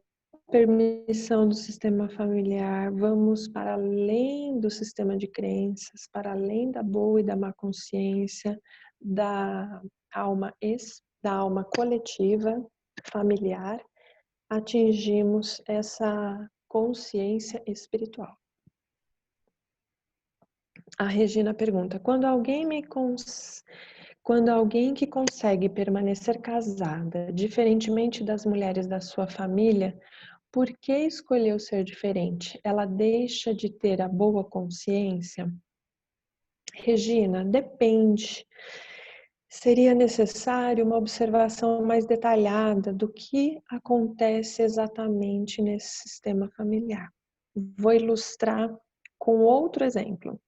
permissão do sistema familiar, vamos para além do sistema de crenças, para além da boa e da má consciência, da alma coletiva, familiar, atingimos essa consciência espiritual. A Regina pergunta: quando alguém que consegue permanecer casada, diferentemente das mulheres da sua família, por que escolheu ser diferente? Ela deixa de ter a boa consciência? Regina, depende. Seria necessário uma observação mais detalhada do que acontece exatamente nesse sistema familiar. Vou ilustrar com outro exemplo.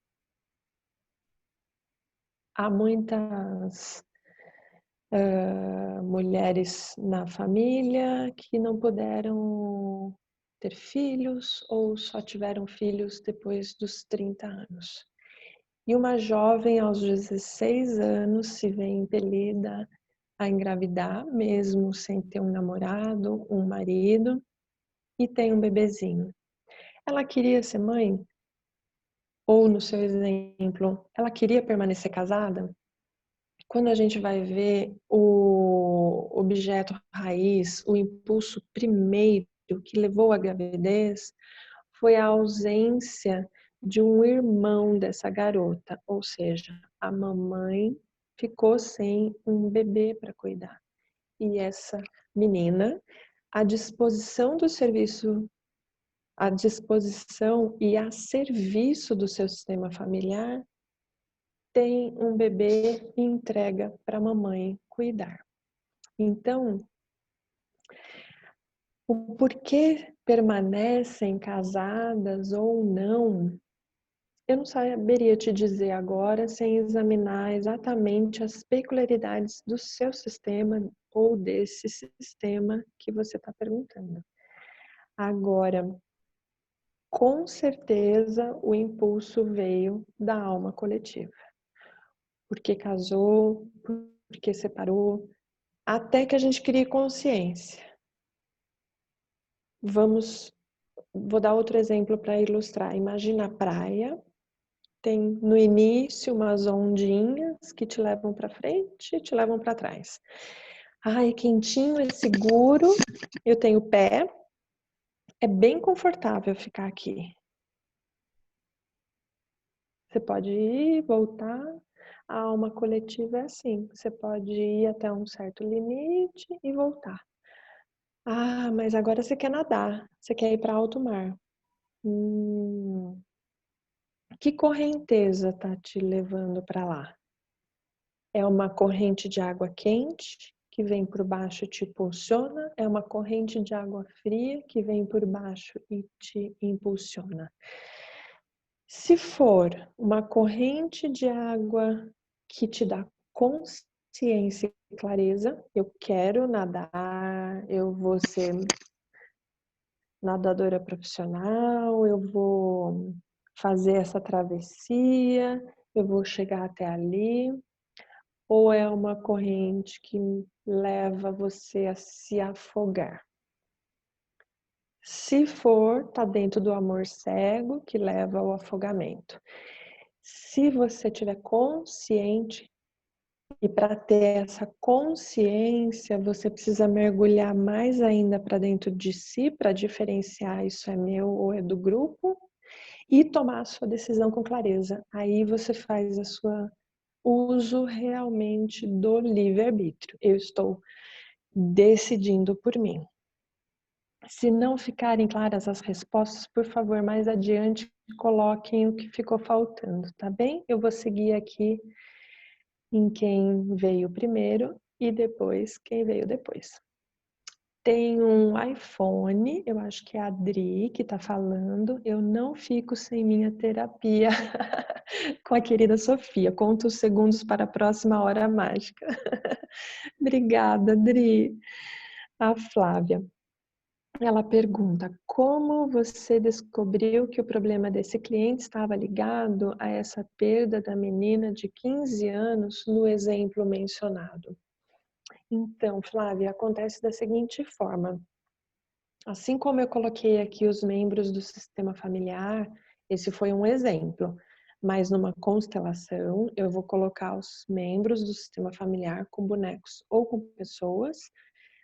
Há muitas mulheres na família que não puderam ter filhos ou só tiveram filhos depois dos 30 anos. E uma jovem aos 16 anos se vê impelida a engravidar, mesmo sem ter um namorado, um marido, e tem um bebezinho. Ela queria ser mãe? Ou, no seu exemplo, ela queria permanecer casada? Quando a gente vai ver o objeto raiz, o impulso primeiro que levou à gravidez, foi a ausência de um irmão dessa garota, ou seja, a mamãe ficou sem um bebê para cuidar. E essa menina, à disposição do serviço, à disposição e a serviço do seu sistema familiar, tem um bebê e entrega para a mamãe cuidar. Então, o porquê permanecem casadas ou não, eu não saberia te dizer agora sem examinar exatamente as peculiaridades do seu sistema ou desse sistema que você está perguntando. Agora, com certeza o impulso veio da alma coletiva. Porque casou, porque separou, até que a gente crie consciência. Vou dar outro exemplo para ilustrar. Imagina a praia, tem no início umas ondinhas que te levam para frente e te levam para trás. Ai, quentinho, é seguro, eu tenho pé, é bem confortável ficar aqui. Você pode ir, voltar. A alma coletiva é assim, você pode ir até um certo limite e voltar. Ah, mas agora você quer nadar, você quer ir para alto mar. Que correnteza está te levando para lá? É uma corrente de água quente que vem por baixo e te impulsiona? É uma corrente de água fria que vem por baixo e te impulsiona? Se for uma corrente de água que te dá consciência e clareza, eu quero nadar, eu vou ser nadadora profissional, eu vou fazer essa travessia, eu vou chegar até ali, ou é uma corrente que leva você a se afogar? Se for, está dentro do amor cego que leva ao afogamento. Se você tiver consciente, e para ter essa consciência, você precisa mergulhar mais ainda para dentro de si, para diferenciar isso é meu ou é do grupo, e tomar a sua decisão com clareza. Aí você faz a sua uso realmente do livre-arbítrio. Eu estou decidindo por mim. Se não ficarem claras as respostas, por favor, mais adiante coloquem o que ficou faltando, tá bem? Eu vou seguir aqui em quem veio primeiro e depois quem veio depois. Tem um iPhone, eu acho que é a Adri que está falando. Eu não fico sem minha terapia com a querida Sofia. Conto os segundos para a próxima hora mágica. Obrigada, Adri. A Flávia. Ela pergunta: como você descobriu que o problema desse cliente estava ligado a essa perda da menina de 15 anos no exemplo mencionado? Então, Flávia, acontece da seguinte forma. Assim como eu coloquei aqui os membros do sistema familiar, esse foi um exemplo, mas numa constelação eu vou colocar os membros do sistema familiar com bonecos ou com pessoas.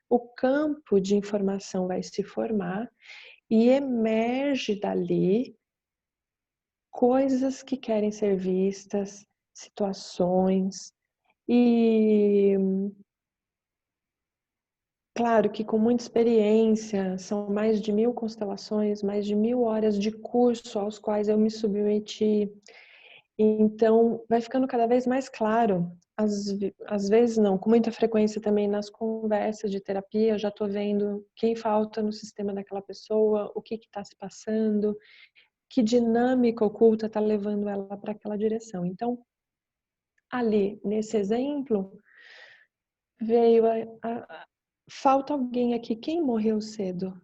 O campo de informação vai se formar e emerge dali coisas que querem ser vistas, situações, e claro que com muita experiência, são mais de 1000 constelações, mais de 1000 horas de curso aos quais eu me submeti. Então, vai ficando cada vez mais claro. Às vezes não, com muita frequência também nas conversas de terapia, eu já estou vendo quem falta no sistema daquela pessoa, o que está se passando, que dinâmica oculta está levando ela para aquela direção. Então, ali, nesse exemplo, veio falta alguém aqui, quem morreu cedo?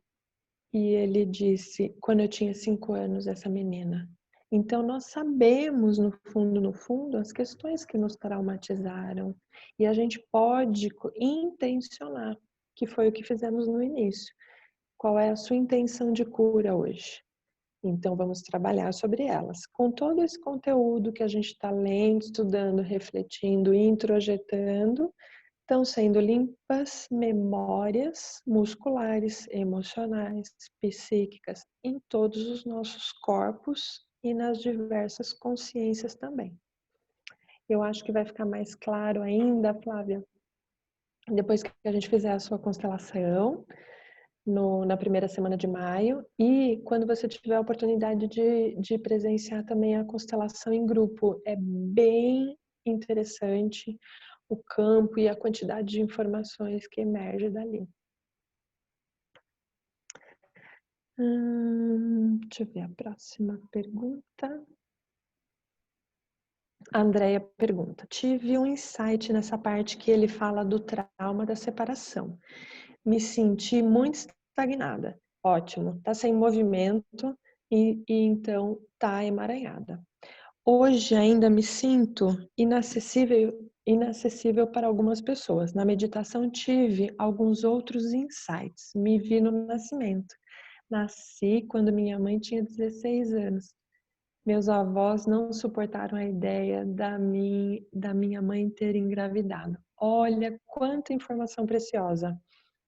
E ele disse, quando eu tinha 5 anos, essa menina. Então, nós sabemos, no fundo, as questões que nos traumatizaram. E a gente pode intencionar, que foi o que fizemos no início. Qual é a sua intenção de cura hoje? Então, vamos trabalhar sobre elas. Com todo esse conteúdo que a gente está lendo, estudando, refletindo, introjetando, estão sendo limpas memórias musculares, emocionais, psíquicas, em todos os nossos corpos e nas diversas consciências também. Eu acho que vai ficar mais claro ainda, Flávia, depois que a gente fizer a sua constelação, na primeira semana de maio, e quando você tiver a oportunidade de presenciar também a constelação em grupo. É bem interessante o campo e a quantidade de informações que emerge dali. Deixa eu ver a próxima pergunta. A Andrea pergunta: tive um insight nessa parte que ele fala do trauma da separação. Me senti muito estagnada. Ótimo, tá sem movimento e então tá emaranhada. Hoje ainda me sinto inacessível para algumas pessoas. Na meditação tive alguns outros insights. Me vi no nascimento. Nasci quando minha mãe tinha 16 anos. Meus avós não suportaram a ideia da minha mãe ter engravidado. Olha quanta informação preciosa.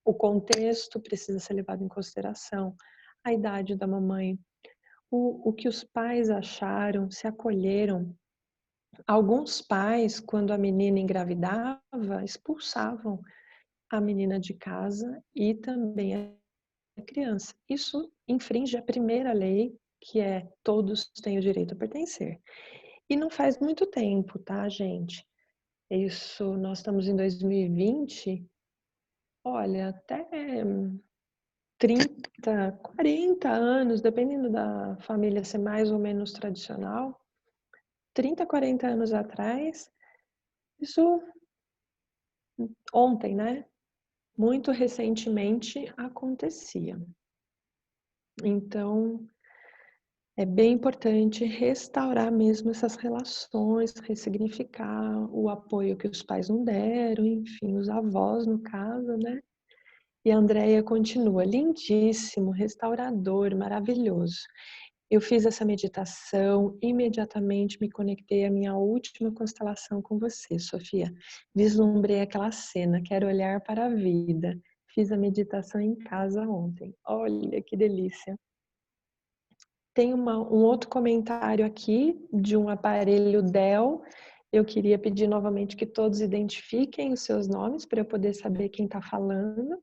O contexto precisa ser levado em consideração, a idade da mamãe, o que os pais acharam, se acolheram. Alguns pais, quando a menina engravidava, expulsavam a menina de casa e também a criança. Isso infringe a primeira lei, que é todos têm o direito a pertencer. E não faz muito tempo, tá, gente? Isso, nós estamos em 2020, olha, até 30, 40 anos, dependendo da família ser mais ou menos tradicional, 30, 40 anos atrás, isso ontem, né? Muito recentemente acontecia. Então, é bem importante restaurar mesmo essas relações, ressignificar o apoio que os pais não deram, enfim, os avós, no caso, né? E a Andrea continua, lindíssimo, restaurador, maravilhoso. Eu fiz essa meditação, imediatamente me conectei à minha última constelação com você, Sofia. Vislumbrei aquela cena, quero olhar para a vida. Fiz a meditação em casa ontem. Olha que delícia. Tem um outro comentário aqui de um aparelho Dell. Eu queria pedir novamente que todos identifiquem os seus nomes para eu poder saber quem está falando.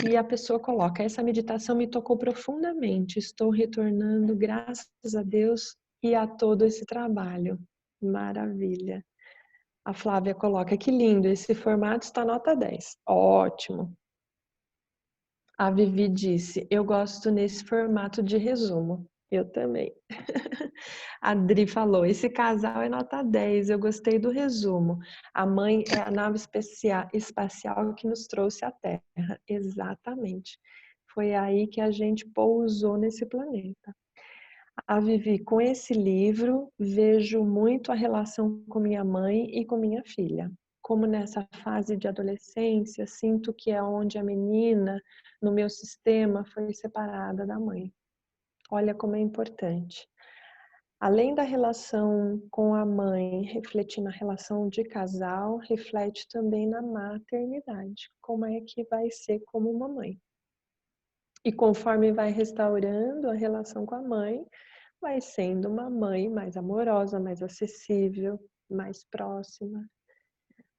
E a pessoa coloca, essa meditação me tocou profundamente, estou retornando graças a Deus e a todo esse trabalho. Maravilha. A Flávia coloca, que lindo, esse formato está nota 10. Ótimo. A Vivi disse, eu gosto nesse formato de resumo. Eu também. A Adri falou, esse casal é nota 10, eu gostei do resumo. A mãe é a nave espacial que nos trouxe à Terra. Exatamente. Foi aí que a gente pousou nesse planeta. A Vivi, com esse livro, vejo muito a relação com minha mãe e com minha filha. Como nessa fase de adolescência, sinto que é onde a menina, no meu sistema, foi separada da mãe. Olha como é importante. Além da relação com a mãe, refletir na relação de casal, reflete também na maternidade. Como é que vai ser como uma mãe. E conforme vai restaurando a relação com a mãe, vai sendo uma mãe mais amorosa, mais acessível, mais próxima.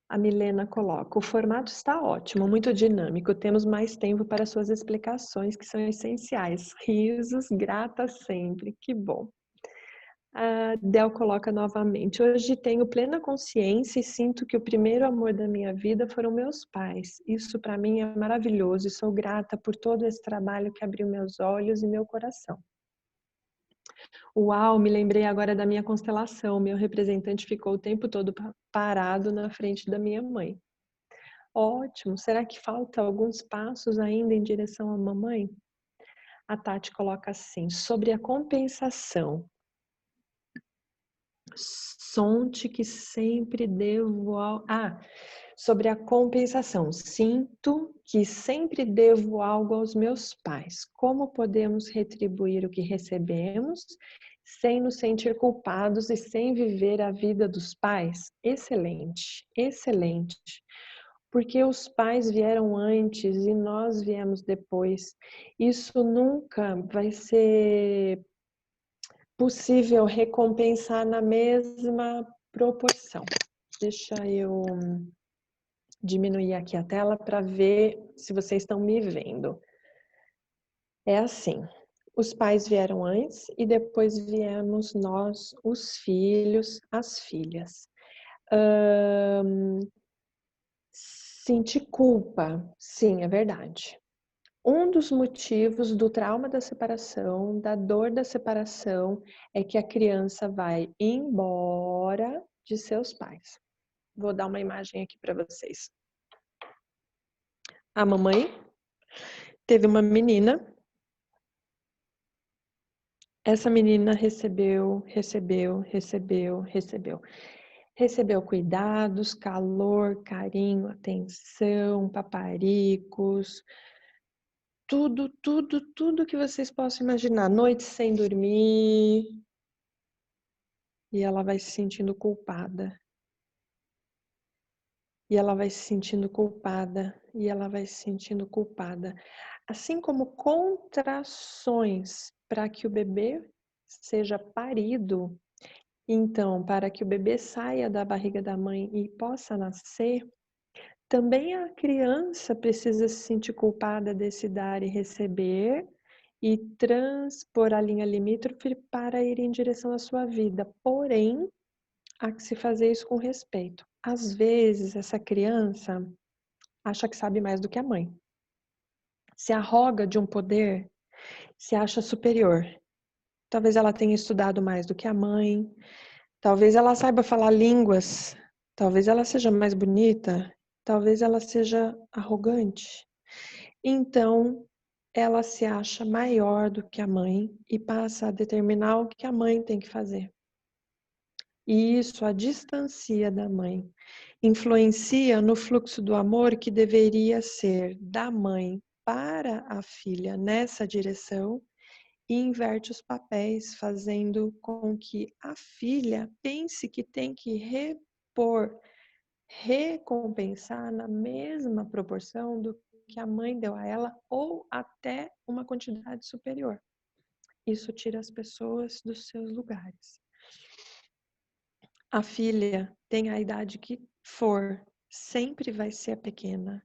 A Milena coloca, o formato está ótimo, muito dinâmico, temos mais tempo para suas explicações que são essenciais. Risos, grata sempre, que bom. A Del coloca novamente, hoje tenho plena consciência e sinto que o primeiro amor da minha vida foram meus pais. Isso para mim é maravilhoso e sou grata por todo esse trabalho que abriu meus olhos e meu coração. Uau, me lembrei agora da minha constelação. Meu representante ficou o tempo todo parado na frente da minha mãe. Ótimo. Será que falta alguns passos ainda em direção à mamãe? A Tati coloca assim, sobre a compensação. Sonte que sempre devo ao... sobre a compensação. Sinto que sempre devo algo aos meus pais. Como podemos retribuir o que recebemos sem nos sentir culpados e sem viver a vida dos pais? Excelente, excelente. Porque os pais vieram antes e nós viemos depois. Isso nunca vai ser possível recompensar na mesma proporção. Deixa eu diminuir aqui a tela para ver se vocês estão me vendo. É assim, os pais vieram antes e depois viemos nós, os filhos, as filhas. Sentir culpa, sim, é verdade. Um dos motivos do trauma da separação, da dor da separação, é que a criança vai embora de seus pais. Vou dar uma imagem aqui para vocês. A mamãe teve uma menina. Essa menina recebeu. Recebeu cuidados, calor, carinho, atenção, paparicos, tudo que vocês possam imaginar. Noite sem dormir. E ela vai se sentindo culpada. E ela vai se sentindo culpada. E ela vai se sentindo culpada. Assim como contrações para que o bebê seja parido, então, para que o bebê saia da barriga da mãe e possa nascer, também a criança precisa se sentir culpada desse dar e receber e transpor a linha limítrofe para ir em direção à sua vida. Porém, há que se fazer isso com respeito. Às vezes, essa criança acha que sabe mais do que a mãe. Se arroga de um poder, se acha superior. Talvez ela tenha estudado mais do que a mãe, talvez ela saiba falar línguas, talvez ela seja mais bonita, talvez ela seja arrogante. Então, ela se acha maior do que a mãe e passa a determinar o que a mãe tem que fazer. E isso a distancia da mãe, influencia no fluxo do amor que deveria ser da mãe para a filha nessa direção e inverte os papéis, fazendo com que a filha pense que tem que repor, recompensar na mesma proporção do que a mãe deu a ela ou até uma quantidade superior. Isso tira as pessoas dos seus lugares. A filha tem a idade que for, sempre vai ser a pequena.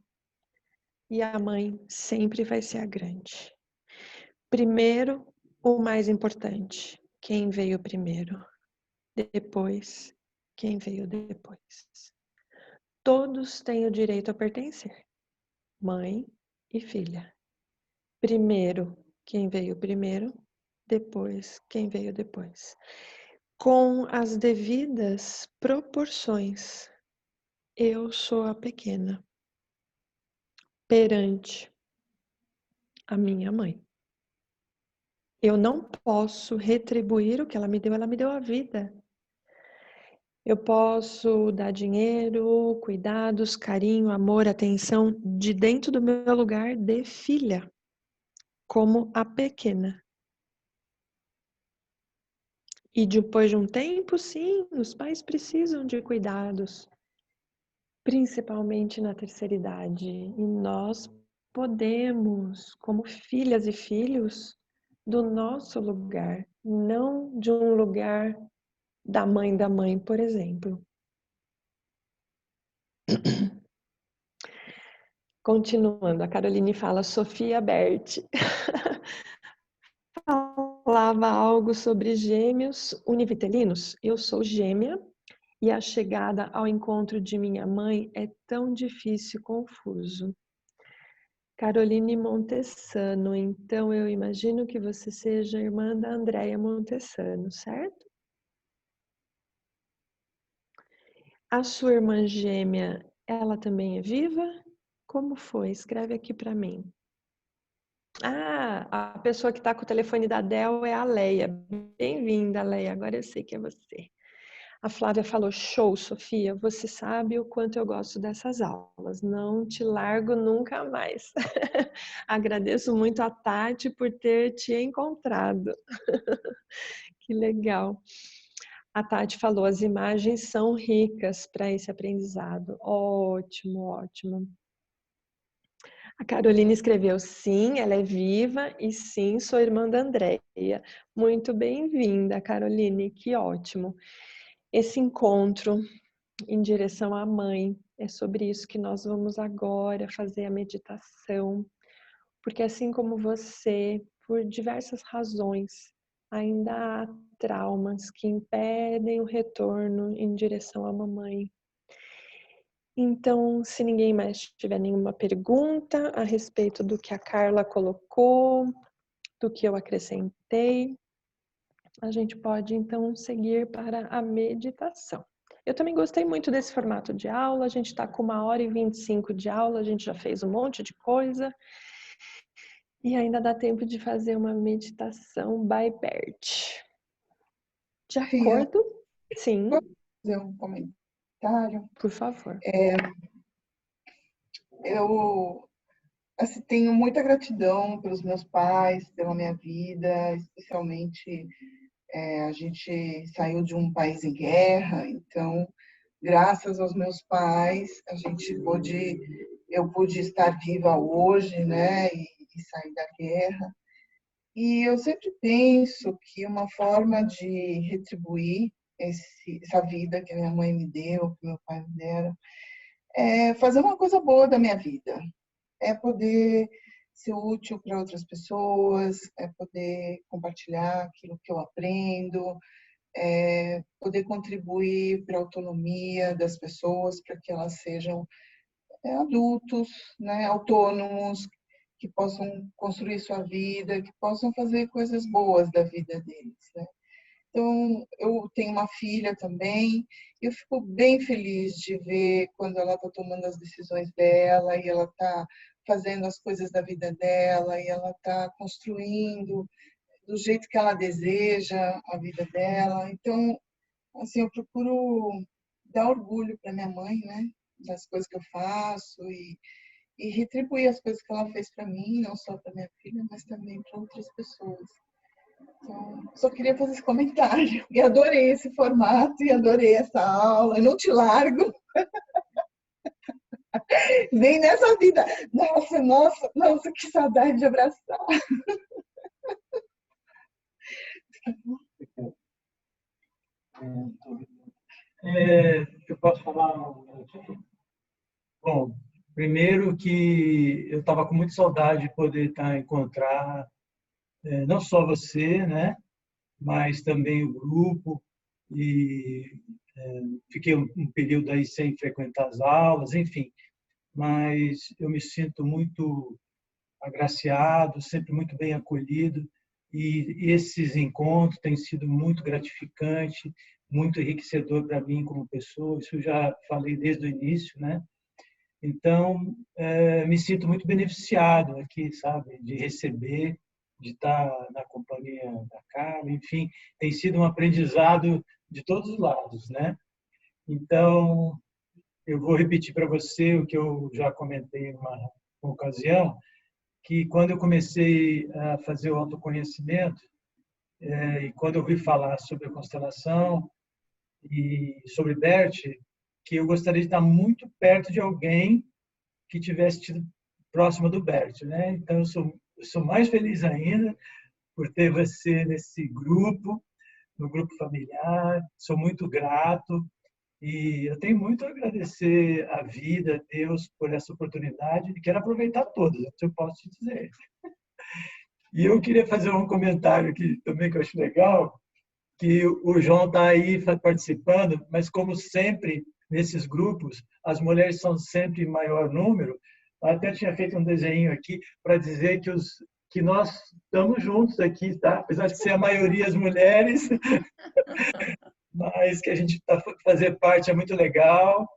E a mãe sempre vai ser a grande. Primeiro, o mais importante. Quem veio primeiro? Depois, quem veio depois? Todos têm o direito a pertencer. Mãe e filha. Primeiro, quem veio primeiro. Depois, quem veio depois. Com as devidas proporções. Eu sou a pequena perante a minha mãe. Eu não posso retribuir o que ela me deu a vida. Eu posso dar dinheiro, cuidados, carinho, amor, atenção de dentro do meu lugar de filha, como a pequena. E depois de um tempo, sim, os pais precisam de cuidados, principalmente na terceira idade. E nós podemos, como filhas e filhos, do nosso lugar, não de um lugar da mãe, por exemplo. Continuando, a Caroline fala, Sofia Berti falava algo sobre gêmeos univitelinos. Eu sou gêmea e a chegada ao encontro de minha mãe é tão difícil e confuso. Caroline Montessano, então eu imagino que você seja irmã da Andréia Montessano, certo? A sua irmã gêmea, ela também é viva? Como foi? Escreve aqui para mim. Ah, a pessoa que está com o telefone da Del é a Leia. Bem-vinda, Leia. Agora eu sei que é você. A Flávia falou, show, Sofia. Você sabe o quanto eu gosto dessas aulas. Não te largo nunca mais. Agradeço muito a Tati por ter te encontrado. Que legal. A Tati falou, as imagens são ricas para esse aprendizado. Ótimo, ótimo. A Carolina escreveu, sim, ela é viva e sim, sou irmã da Andréia. Muito bem-vinda, Caroline, que ótimo. Esse encontro em direção à mãe, é sobre isso que nós vamos agora fazer a meditação. Porque assim como você, por diversas razões, ainda há traumas que impedem o retorno em direção à mamãe. Então, se ninguém mais tiver nenhuma pergunta a respeito do que a Carla colocou, do que eu acrescentei, a gente pode então seguir para a meditação. Eu também gostei muito desse formato de aula, a gente está com 1h25 de aula, a gente já fez um monte de coisa e ainda dá tempo de fazer uma meditação by Bert. De acordo? Sim. Posso fazer um comentário? Por favor. Eu assim, tenho muita gratidão pelos meus pais, pela minha vida, especialmente a gente saiu de um país em guerra, então, graças aos meus pais, eu pude estar viva hoje, né, e sair da guerra. E eu sempre penso que uma forma de retribuir essa vida que a minha mãe me deu, que meu pai me deram, é fazer uma coisa boa da minha vida. É poder ser útil para outras pessoas, é poder compartilhar aquilo que eu aprendo, é poder contribuir para a autonomia das pessoas, para que elas sejam adultos, né, autônomos, que possam construir sua vida, que possam fazer coisas boas da vida deles, né? Então, eu tenho uma filha também, e eu fico bem feliz de ver quando ela está tomando as decisões dela e ela está fazendo as coisas da vida dela e ela está construindo do jeito que ela deseja a vida dela. Então, assim, eu procuro dar orgulho para minha mãe, né, das coisas que eu faço e retribuir as coisas que ela fez para mim, não só para minha filha, mas também para outras pessoas. Então, só queria fazer esse comentário. E adorei esse formato, e adorei essa aula. Eu não te largo. Vem nessa vida. Nossa, que saudade de abraçar. Eu posso falar? Bom, primeiro que eu estava com muita saudade de poder encontrar não só você, né, mas também o grupo, e fiquei um período aí sem frequentar as aulas, enfim, mas eu me sinto muito agraciado, sempre muito bem acolhido, e esses encontros têm sido muito gratificante, muito enriquecedor para mim como pessoa, isso eu já falei desde o início, né? Então, me sinto muito beneficiado aqui, sabe, de receber, de estar na companhia da Carla, enfim, tem sido um aprendizado de todos os lados, né? Então, eu vou repetir para você o que eu já comentei em uma ocasião, que quando eu comecei a fazer o autoconhecimento, e quando eu ouvi falar sobre a constelação e sobre Bert, que eu gostaria de estar muito perto de alguém que tivesse tido próximo do Bert, né? Então eu sou mais feliz ainda por ter você nesse grupo, no grupo familiar. Sou muito grato e eu tenho muito a agradecer a vida, a Deus por essa oportunidade e quero aproveitar todas, se eu posso te dizer. E eu queria fazer um comentário aqui também que eu acho legal, que o João está aí participando, mas como sempre nesses grupos, as mulheres são sempre em maior número. Eu até tinha feito um desenho aqui para dizer que nós estamos juntos aqui, tá? Apesar de ser a maioria as mulheres, mas que a gente fazer parte é muito legal.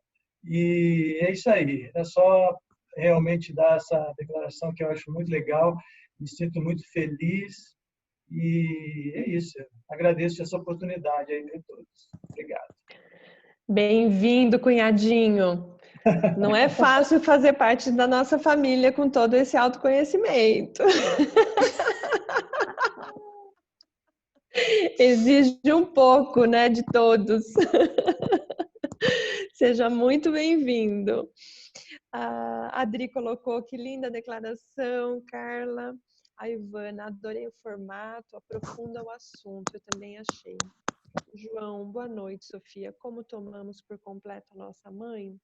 E é isso aí. É só realmente dar essa declaração que eu acho muito legal. Me sinto muito feliz. E é isso. Agradeço essa oportunidade aí para todos. Obrigado. Bem-vindo, cunhadinho. Não é fácil fazer parte da nossa família com todo esse autoconhecimento. Exige um pouco, né, de todos. Seja muito bem-vindo. A Adri colocou que linda declaração, Carla. A Ivana, adorei o formato, aprofunda o assunto, eu também achei. João, boa noite, Sofia. Como tomamos por completo a nossa mãe?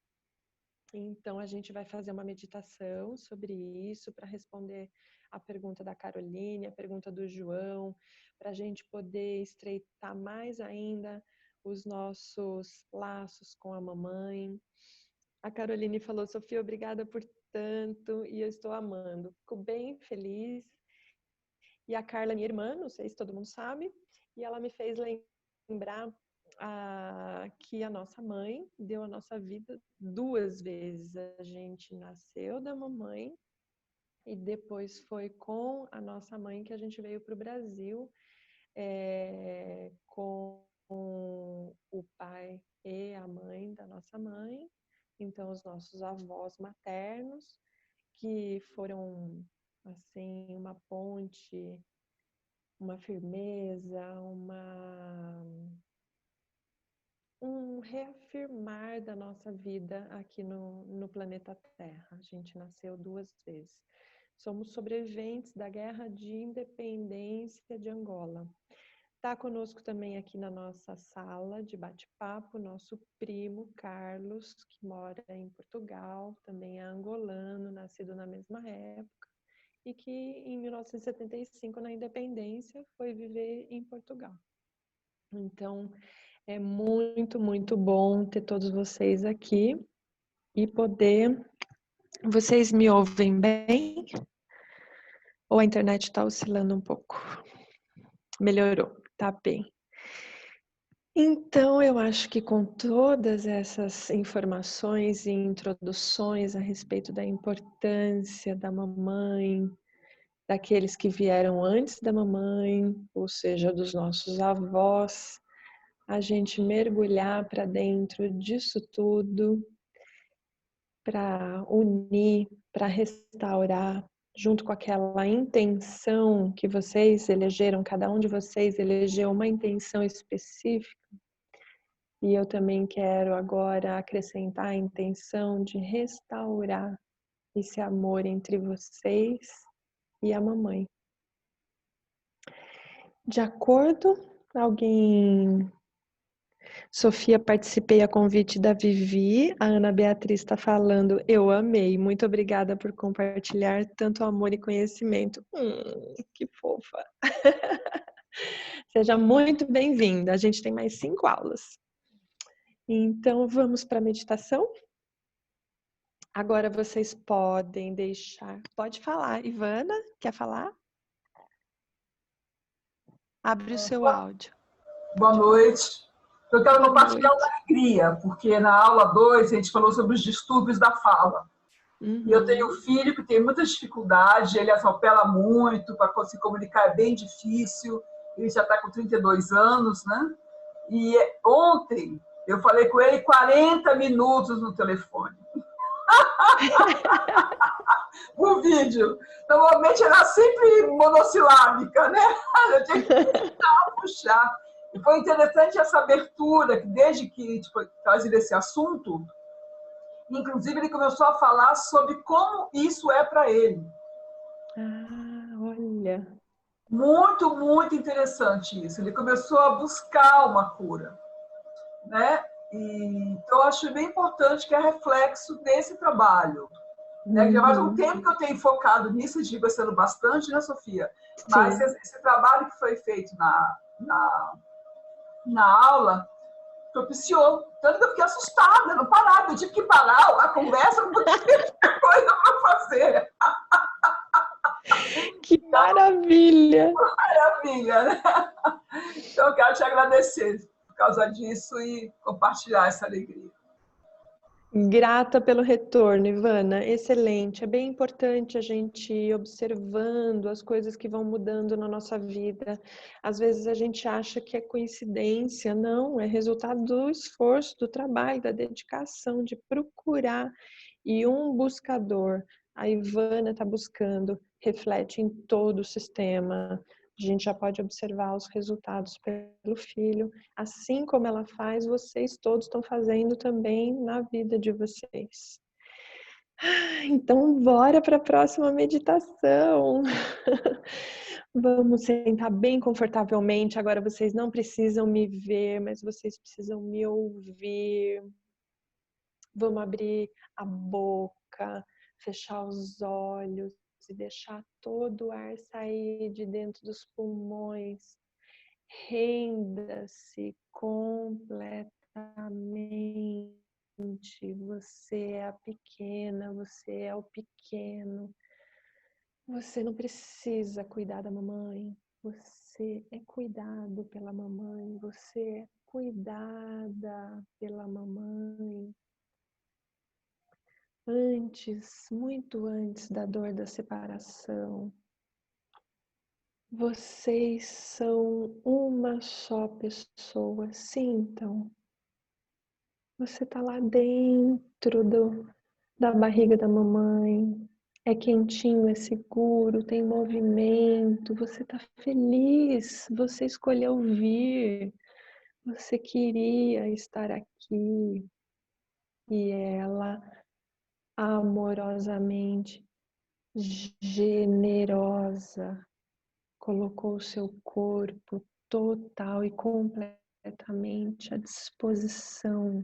Então, a gente vai fazer uma meditação sobre isso para responder a pergunta da Caroline, a pergunta do João, para a gente poder estreitar mais ainda os nossos laços com a mamãe. A Caroline falou, Sofia, obrigada por tanto e eu estou amando. Fico bem feliz. E a Carla, minha irmã, não sei se todo mundo sabe, e ela me fez lembrar que a nossa mãe deu a nossa vida 2 vezes. A gente nasceu da mamãe e depois foi com a nossa mãe que a gente veio para o Brasil, com o pai e a mãe da nossa mãe, então os nossos avós maternos, que foram assim uma ponte, uma firmeza, um reafirmar da nossa vida aqui no planeta Terra. A gente nasceu 2 vezes. Somos sobreviventes da Guerra de Independência de Angola. Está conosco também aqui na nossa sala de bate-papo nosso primo Carlos, que mora em Portugal, também é angolano, nascido na mesma época, e que em 1975, na independência, foi viver em Portugal. Então, é muito, muito bom ter todos vocês aqui e poder... Vocês me ouvem bem? Ou a internet está oscilando um pouco? Melhorou, tá bem. Então, eu acho que com todas essas informações e introduções a respeito da importância da mamãe, daqueles que vieram antes da mamãe, ou seja, dos nossos avós, a gente mergulhar para dentro disso tudo, para unir, para restaurar, junto com aquela intenção que vocês elegeram, cada um de vocês elegeu uma intenção específica. E eu também quero agora acrescentar a intenção de restaurar esse amor entre vocês e a mamãe. De acordo? Alguém? Sofia, participei a convite da Vivi. A Ana Beatriz está falando, eu amei. Muito obrigada por compartilhar tanto amor e conhecimento. Que fofa. Seja muito bem-vinda. A gente tem mais 5 aulas. Então, vamos para a meditação? Agora vocês podem deixar... Pode falar. Ivana, quer falar? Abre o seu áudio. Boa noite. Eu quero compartilhar uma alegria, porque na aula 2 a gente falou sobre os distúrbios da fala. E eu tenho um filho que tem muita dificuldade, ele atropela muito, para se comunicar é bem difícil, ele já está com 32 anos, né? E ontem eu falei com ele 40 minutos no telefone. O vídeo. Normalmente era sempre monossilábica, né? Eu tinha que puxar. E foi interessante essa abertura, que desde que trazia esse assunto, inclusive ele começou a falar sobre como isso é para ele. Olha. Muito, muito interessante isso. Ele começou a buscar uma cura, né? E então eu acho bem importante que é reflexo desse trabalho. Né? Já faz um tempo que eu tenho focado nisso, digo, gostando bastante, né, Sofia? Mas esse trabalho que foi feito na aula propiciou. Tanto que eu fiquei assustada, não parava. Eu tive que parar a conversa porque tinha coisa para fazer. Que maravilha! Maravilha, né? Então, eu quero te agradecer por causa disso e compartilhar essa alegria. Grata pelo retorno, Ivana. Excelente. É bem importante a gente ir observando as coisas que vão mudando na nossa vida. Às vezes a gente acha que é coincidência, não, é resultado do esforço, do trabalho, da dedicação, de procurar. E um buscador, a Ivana está buscando, reflete em todo o sistema. A gente já pode observar os resultados pelo filho. Assim como ela faz, vocês todos estão fazendo também na vida de vocês. Então, bora para a próxima meditação. Vamos sentar bem confortavelmente. Agora vocês não precisam me ver, mas vocês precisam me ouvir. Vamos abrir a boca, fechar os olhos e deixar todo o ar sair de dentro dos pulmões. Renda-se completamente. Você é a pequena, você é o pequeno. Você não precisa cuidar da mamãe. Você é cuidado pela mamãe. Você é cuidada pela mamãe. Antes, muito antes da dor da separação, vocês são uma só pessoa. Sintam. Você tá lá dentro da barriga da mamãe. É quentinho, é seguro, tem movimento. Você tá feliz. Você escolheu vir. Você queria estar aqui. E ela amorosamente, generosa, colocou o seu corpo total e completamente à disposição.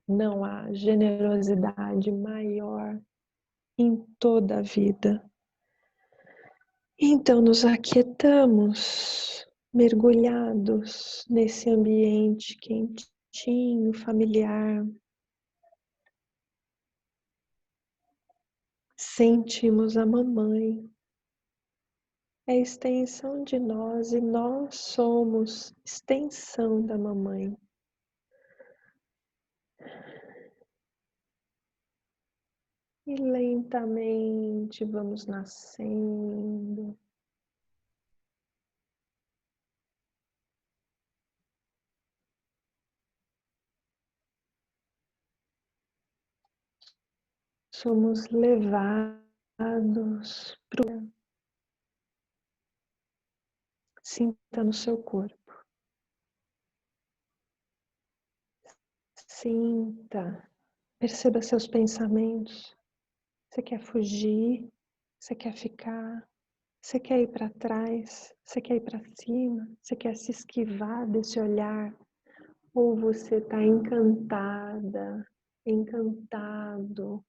Não há generosidade maior em toda a vida. Então nos aquietamos, mergulhados nesse ambiente quentinho, familiar. Sentimos a mamãe. é extensão de nós e nós somos extensão da mamãe. E lentamente vamos nascendo. Somos levados para. Sinta no seu corpo. Sinta. Perceba seus pensamentos. Você quer fugir? Você quer ficar? Você quer ir para trás? Você quer ir para cima? Você quer se esquivar desse olhar? Ou você está encantada, encantado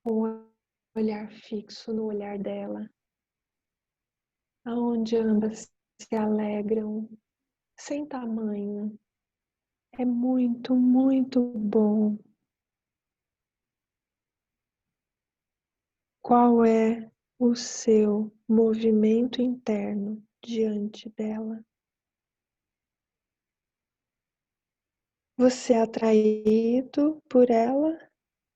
com o olhar fixo no olhar dela, aonde ambas se alegram sem tamanho. É muito, muito bom. Qual é o seu movimento interno diante dela? Você é atraído por ela?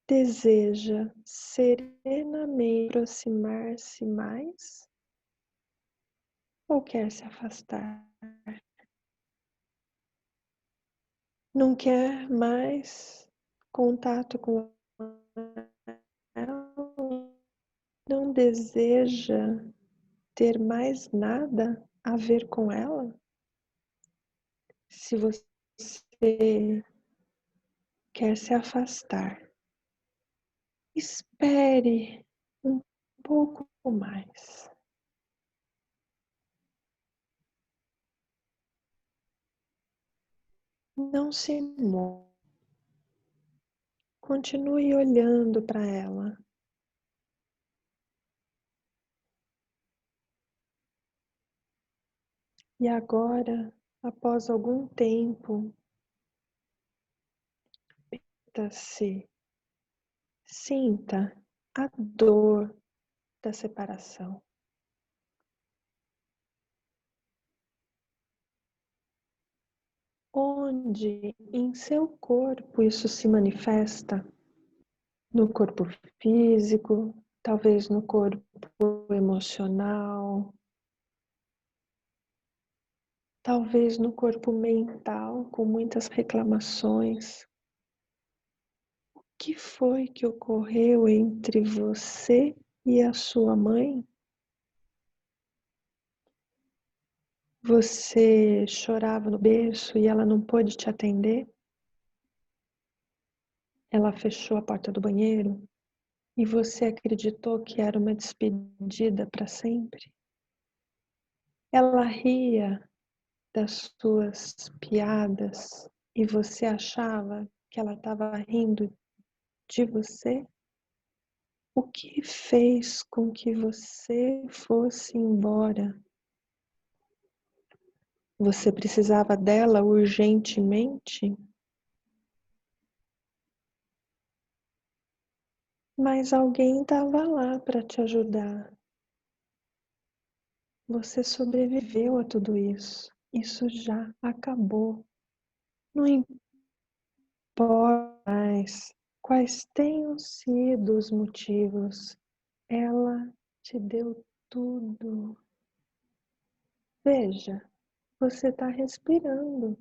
Deseja serenamente aproximar-se mais? Ou quer se afastar? Não quer mais contato com ela? Não deseja ter mais nada a ver com ela? Se você quer se afastar, espere um pouco mais. Não se mova. Continue olhando para ela. E agora, após algum tempo, sinta a dor da separação. Onde em seu corpo isso se manifesta? No corpo físico, talvez no corpo emocional, talvez no corpo mental, com muitas reclamações. O que foi que ocorreu entre você e a sua mãe? Você chorava no berço e ela não pôde te atender? Ela fechou a porta do banheiro e você acreditou que era uma despedida para sempre? Ela ria das suas piadas e você achava que ela estava rindo de você? O que fez com que você fosse embora? Você precisava dela urgentemente? Mas alguém estava lá para te ajudar. Você sobreviveu a tudo isso. Isso já acabou. Não importa mais quais tenham sido os motivos. Ela te deu tudo. Veja, você está respirando.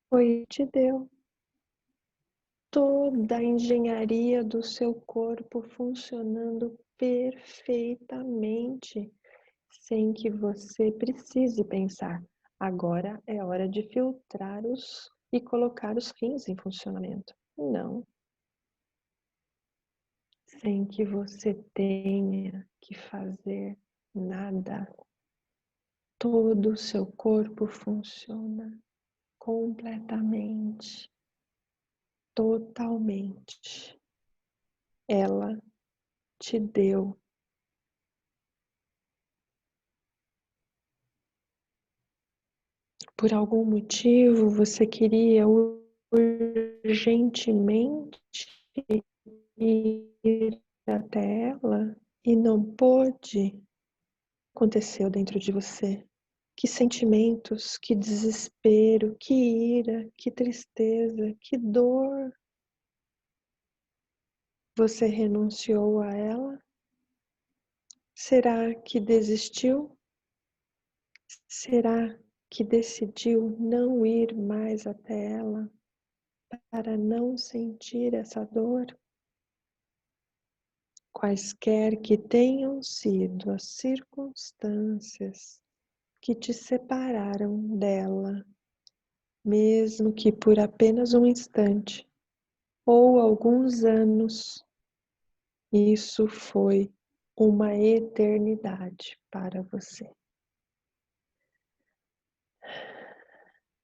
Foi o que te deu. Toda a engenharia do seu corpo funcionando perfeitamente, sem que você precise pensar. Agora é hora de filtrar e colocar os rins em funcionamento. Não. Sem que você tenha que fazer nada. Todo o seu corpo funciona completamente, totalmente. Ela te deu. Por algum motivo você queria urgentemente ir até ela e não pôde, aconteceu dentro de você? Que sentimentos, que desespero, que ira, que tristeza, que dor. Você renunciou a ela? Será que desistiu? Será que decidiu não ir mais até ela para não sentir essa dor? Quaisquer que tenham sido as circunstâncias que te separaram dela, mesmo que por apenas um instante ou alguns anos, isso foi uma eternidade para você.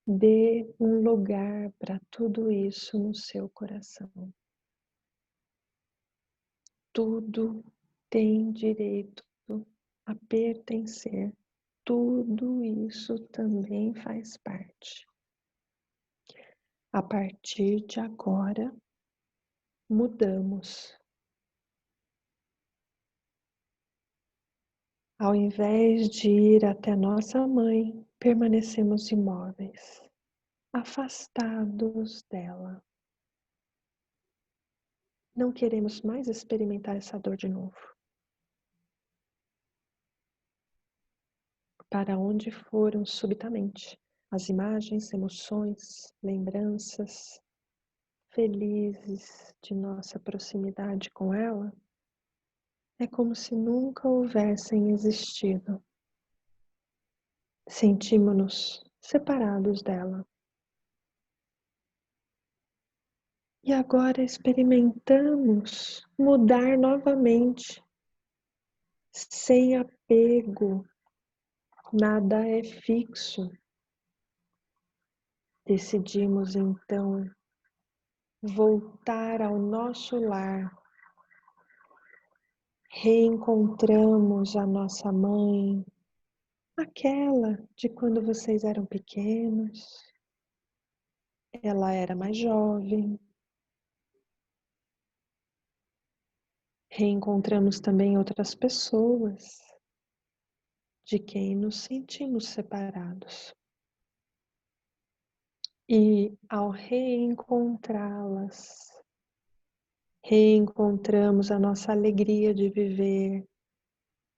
Dê um lugar para tudo isso no seu coração. Tudo tem direito a pertencer. Tudo isso também faz parte. A partir de agora, mudamos. Ao invés de ir até nossa mãe, permanecemos imóveis, afastados dela. Não queremos mais experimentar essa dor de novo. Para onde foram subitamente as imagens, emoções, lembranças felizes de nossa proximidade com ela? É como se nunca houvessem existido. Sentimos-nos separados dela. E agora experimentamos mudar novamente, sem apego. Nada é fixo. Decidimos então voltar ao nosso lar. Reencontramos a nossa mãe, aquela de quando vocês eram pequenos. Ela era mais jovem. Reencontramos também outras pessoas de quem nos sentimos separados. E ao reencontrá-las, reencontramos a nossa alegria de viver,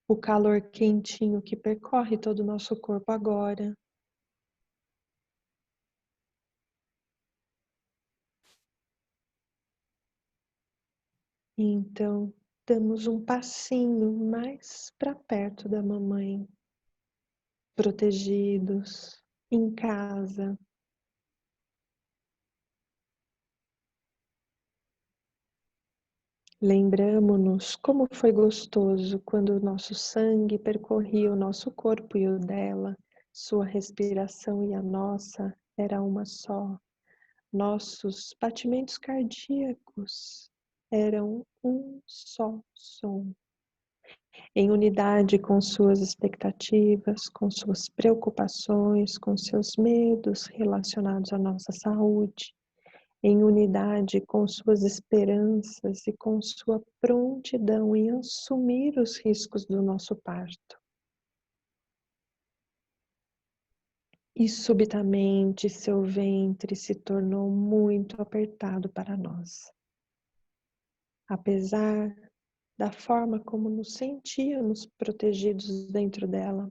o calor quentinho que percorre todo o nosso corpo agora. E então, damos um passinho mais para perto da mamãe, protegidos, em casa. Lembramo-nos como foi gostoso quando o nosso sangue percorria o nosso corpo e o dela, sua respiração e a nossa era uma só. Nossos batimentos cardíacos eram um só som, em unidade com suas expectativas, com suas preocupações, com seus medos relacionados à nossa saúde, em unidade com suas esperanças e com sua prontidão em assumir os riscos do nosso parto. E subitamente seu ventre se tornou muito apertado para nós. Apesar da forma como nos sentíamos protegidos dentro dela,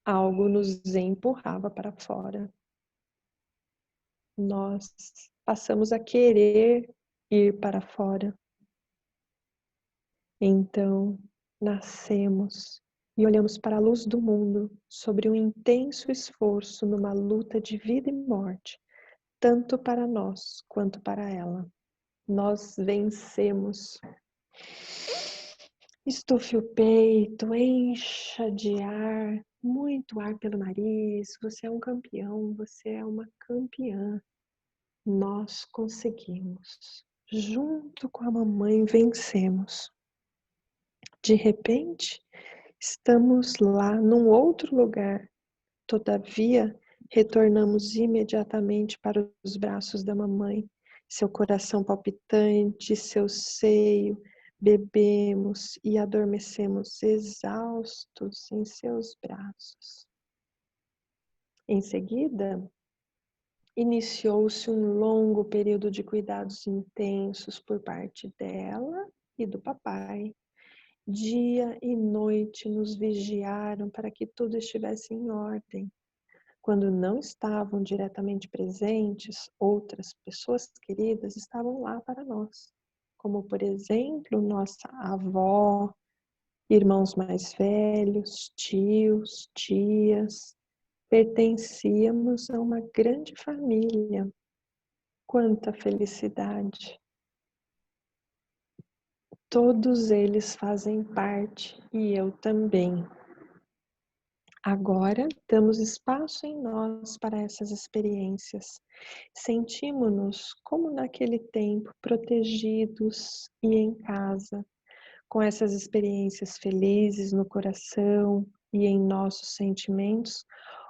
algo nos empurrava para fora. Nós passamos a querer ir para fora. Então, nascemos e olhamos para a luz do mundo sobre um intenso esforço numa luta de vida e morte, tanto para nós quanto para ela. Nós vencemos. Estufe o peito, encha de ar, muito ar pelo nariz. Você é um campeão, você é uma campeã. Nós conseguimos. Junto com a mamãe vencemos. De repente, estamos lá num outro lugar. Todavia, retornamos imediatamente para os braços da mamãe, seu coração palpitante, seu seio, bebemos e adormecemos exaustos em seus braços. Em seguida, iniciou-se um longo período de cuidados intensos por parte dela e do papai. Dia e noite nos vigiaram para que tudo estivesse em ordem. Quando não estavam diretamente presentes, outras pessoas queridas estavam lá para nós, como, por exemplo, nossa avó, irmãos mais velhos, tios, tias. Pertencíamos a uma grande família. Quanta felicidade! Todos eles fazem parte e eu também. Agora damos espaço em nós para essas experiências. Sentimos-nos como naquele tempo, protegidos e em casa, com essas experiências felizes no coração e em nossos sentimentos.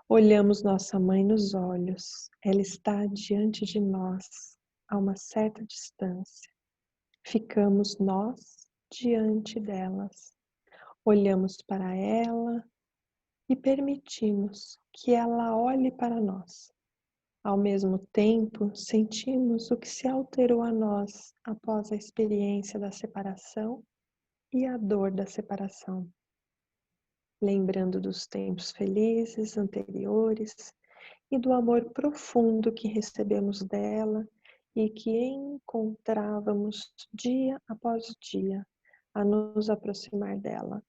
Olhamos nossa mãe nos olhos. Ela está diante de nós, a uma certa distância. Ficamos nós diante delas. Olhamos para ela e permitimos que ela olhe para nós. Ao mesmo tempo, sentimos o que se alterou a nós após a experiência da separação e a dor da separação. Lembrando dos tempos felizes anteriores e do amor profundo que recebemos dela e que encontrávamos dia após dia a nos aproximar dela.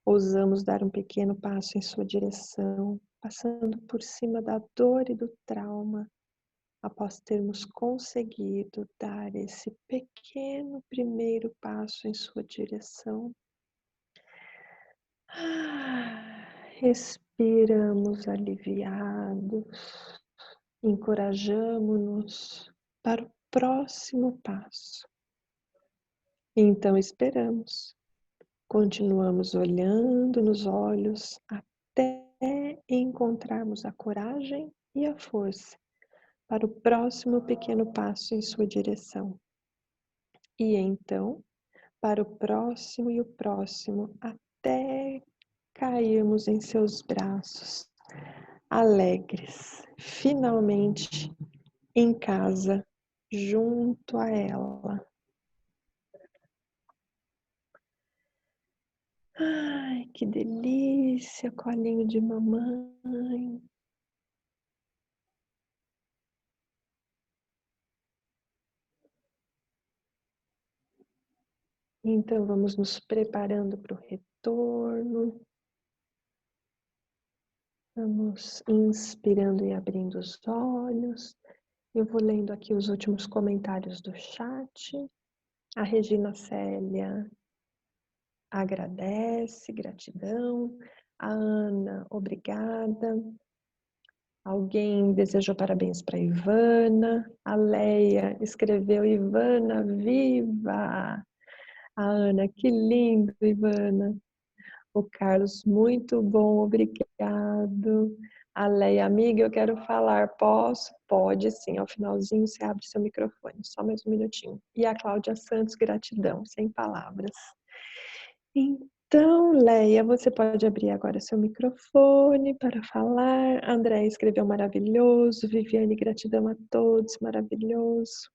Ousamos dar um pequeno passo em sua direção, passando por cima da dor e do trauma, após termos conseguido dar esse pequeno primeiro passo em sua direção. Respiramos aliviados, encorajamo-nos para o próximo passo. Então esperamos. Continuamos olhando nos olhos até encontrarmos a coragem e a força para o próximo pequeno passo em sua direção. E então, para o próximo e o próximo, até cairmos em seus braços, alegres, finalmente em casa, junto a ela. Ai, que delícia, colinho de mamãe. Então, vamos nos preparando para o retorno. Vamos inspirando e abrindo os olhos. Eu vou lendo aqui os últimos comentários do chat. A Regina Célia agradece, gratidão. A Ana, obrigada. Alguém desejou parabéns para Ivana. A Leia escreveu: Ivana, viva! A Ana, que lindo, Ivana. O Carlos, muito bom, obrigado. A Leia, amiga, eu quero falar, posso? Pode sim, ao finalzinho você abre seu microfone, só mais um minutinho. E a Cláudia Santos, gratidão, sem palavras. Então, Leia, você pode abrir agora seu microfone para falar. André escreveu maravilhoso. Viviane, gratidão a todos, maravilhoso.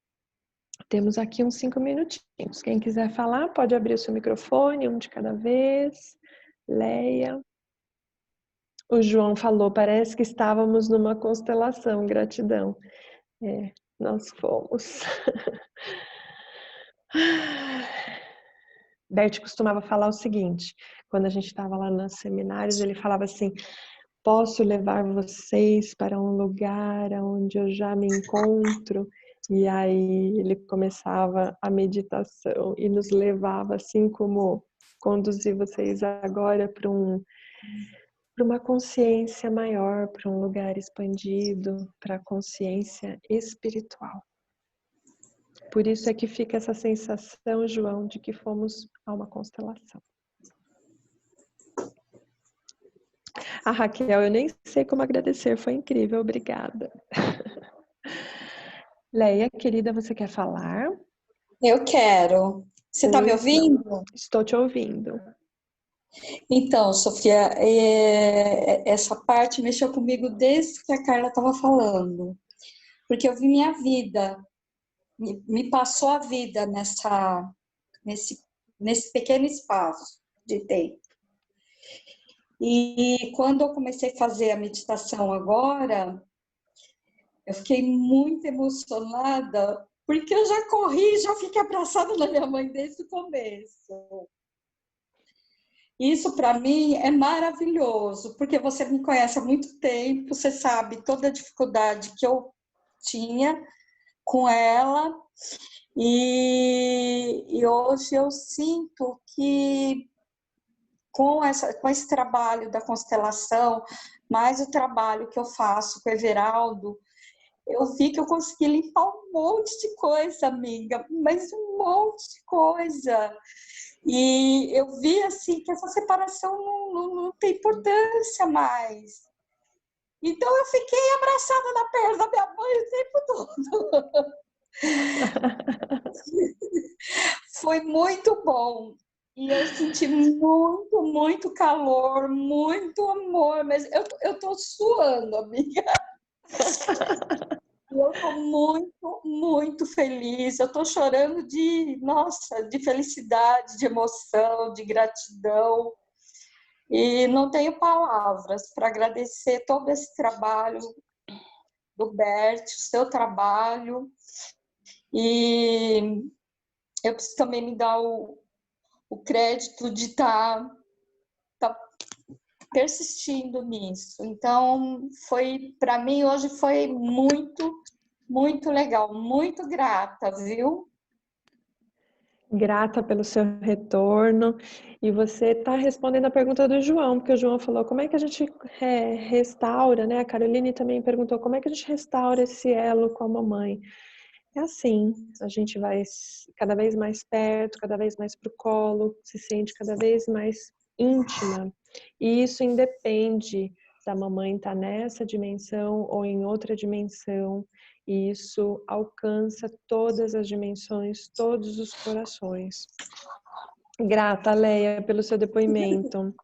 Temos aqui uns 5 minutinhos. Quem quiser falar, pode abrir o seu microfone, um de cada vez. Leia. O João falou, parece que estávamos numa constelação, gratidão. Nós fomos. Bert costumava falar o seguinte, quando a gente estava lá nos seminários, ele falava assim, posso levar vocês para um lugar onde eu já me encontro? E aí ele começava a meditação e nos levava assim como conduzir vocês agora para uma consciência maior, para um lugar expandido, para a consciência espiritual. Por isso é que fica essa sensação, João, de que fomos a uma constelação. A Raquel, eu nem sei como agradecer, foi incrível, obrigada. Leia, querida, você quer falar? Eu quero. Você está me ouvindo? Estou te ouvindo. Então, Sofia, essa parte mexeu comigo desde que a Carla estava falando. Porque eu vi minha vida, me passou a vida nesse pequeno espaço de tempo. E quando eu comecei a fazer a meditação agora, eu fiquei muito emocionada, porque eu já corri, já fiquei abraçada na minha mãe desde o começo. Isso, para mim, é maravilhoso, porque você me conhece há muito tempo, você sabe toda a dificuldade que eu tinha com ela, e hoje eu sinto que com esse trabalho da constelação, mais o trabalho que eu faço com o Everaldo, eu vi que eu consegui limpar um monte de coisa, amiga, mas um monte de coisa. E eu vi assim que essa separação não tem importância mais. Então eu fiquei abraçada na perna da minha mãe o tempo todo. Foi muito bom. E eu senti muito, muito calor, muito amor, mas eu tô suando, amiga. Eu estou muito, muito feliz. Eu estou chorando de felicidade, de emoção, de gratidão. E não tenho palavras para agradecer todo esse trabalho do Bert, o seu trabalho. E eu preciso também me dar o crédito de estar persistindo nisso. Então, para mim, hoje foi muito, muito legal. Muito grata, viu? Grata pelo seu retorno. E você está respondendo a pergunta do João, porque o João falou como é que a gente restaura, né? A Caroline também perguntou como é que a gente restaura esse elo com a mamãe. É assim, a gente vai cada vez mais perto, cada vez mais pro colo, se sente cada vez mais íntima. E isso independe da mamãe estar nessa dimensão ou em outra dimensão. E isso alcança todas as dimensões, todos os corações. Grata, Leia, pelo seu depoimento.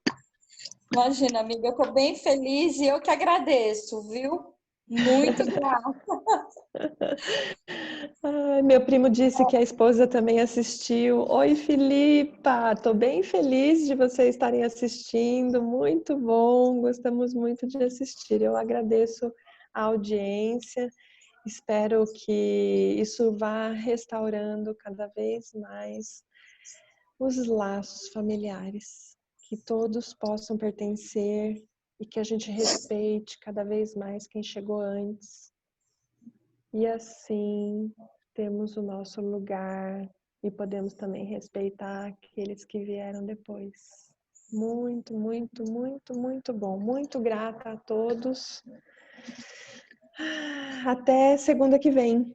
Imagina, amiga, eu estou bem feliz e eu que agradeço, viu? Muito grata. Ai, meu primo disse que a esposa também assistiu. Oi, Filipa! Estou bem feliz de vocês estarem assistindo. Muito bom, gostamos muito de assistir. Eu agradeço a audiência. Espero que isso vá restaurando cada vez mais os laços familiares, que todos possam pertencer e que a gente respeite cada vez mais quem chegou antes. E assim temos o nosso lugar e podemos também respeitar aqueles que vieram depois. Muito, muito, muito, muito bom. Muito grata a todos. Até segunda que vem.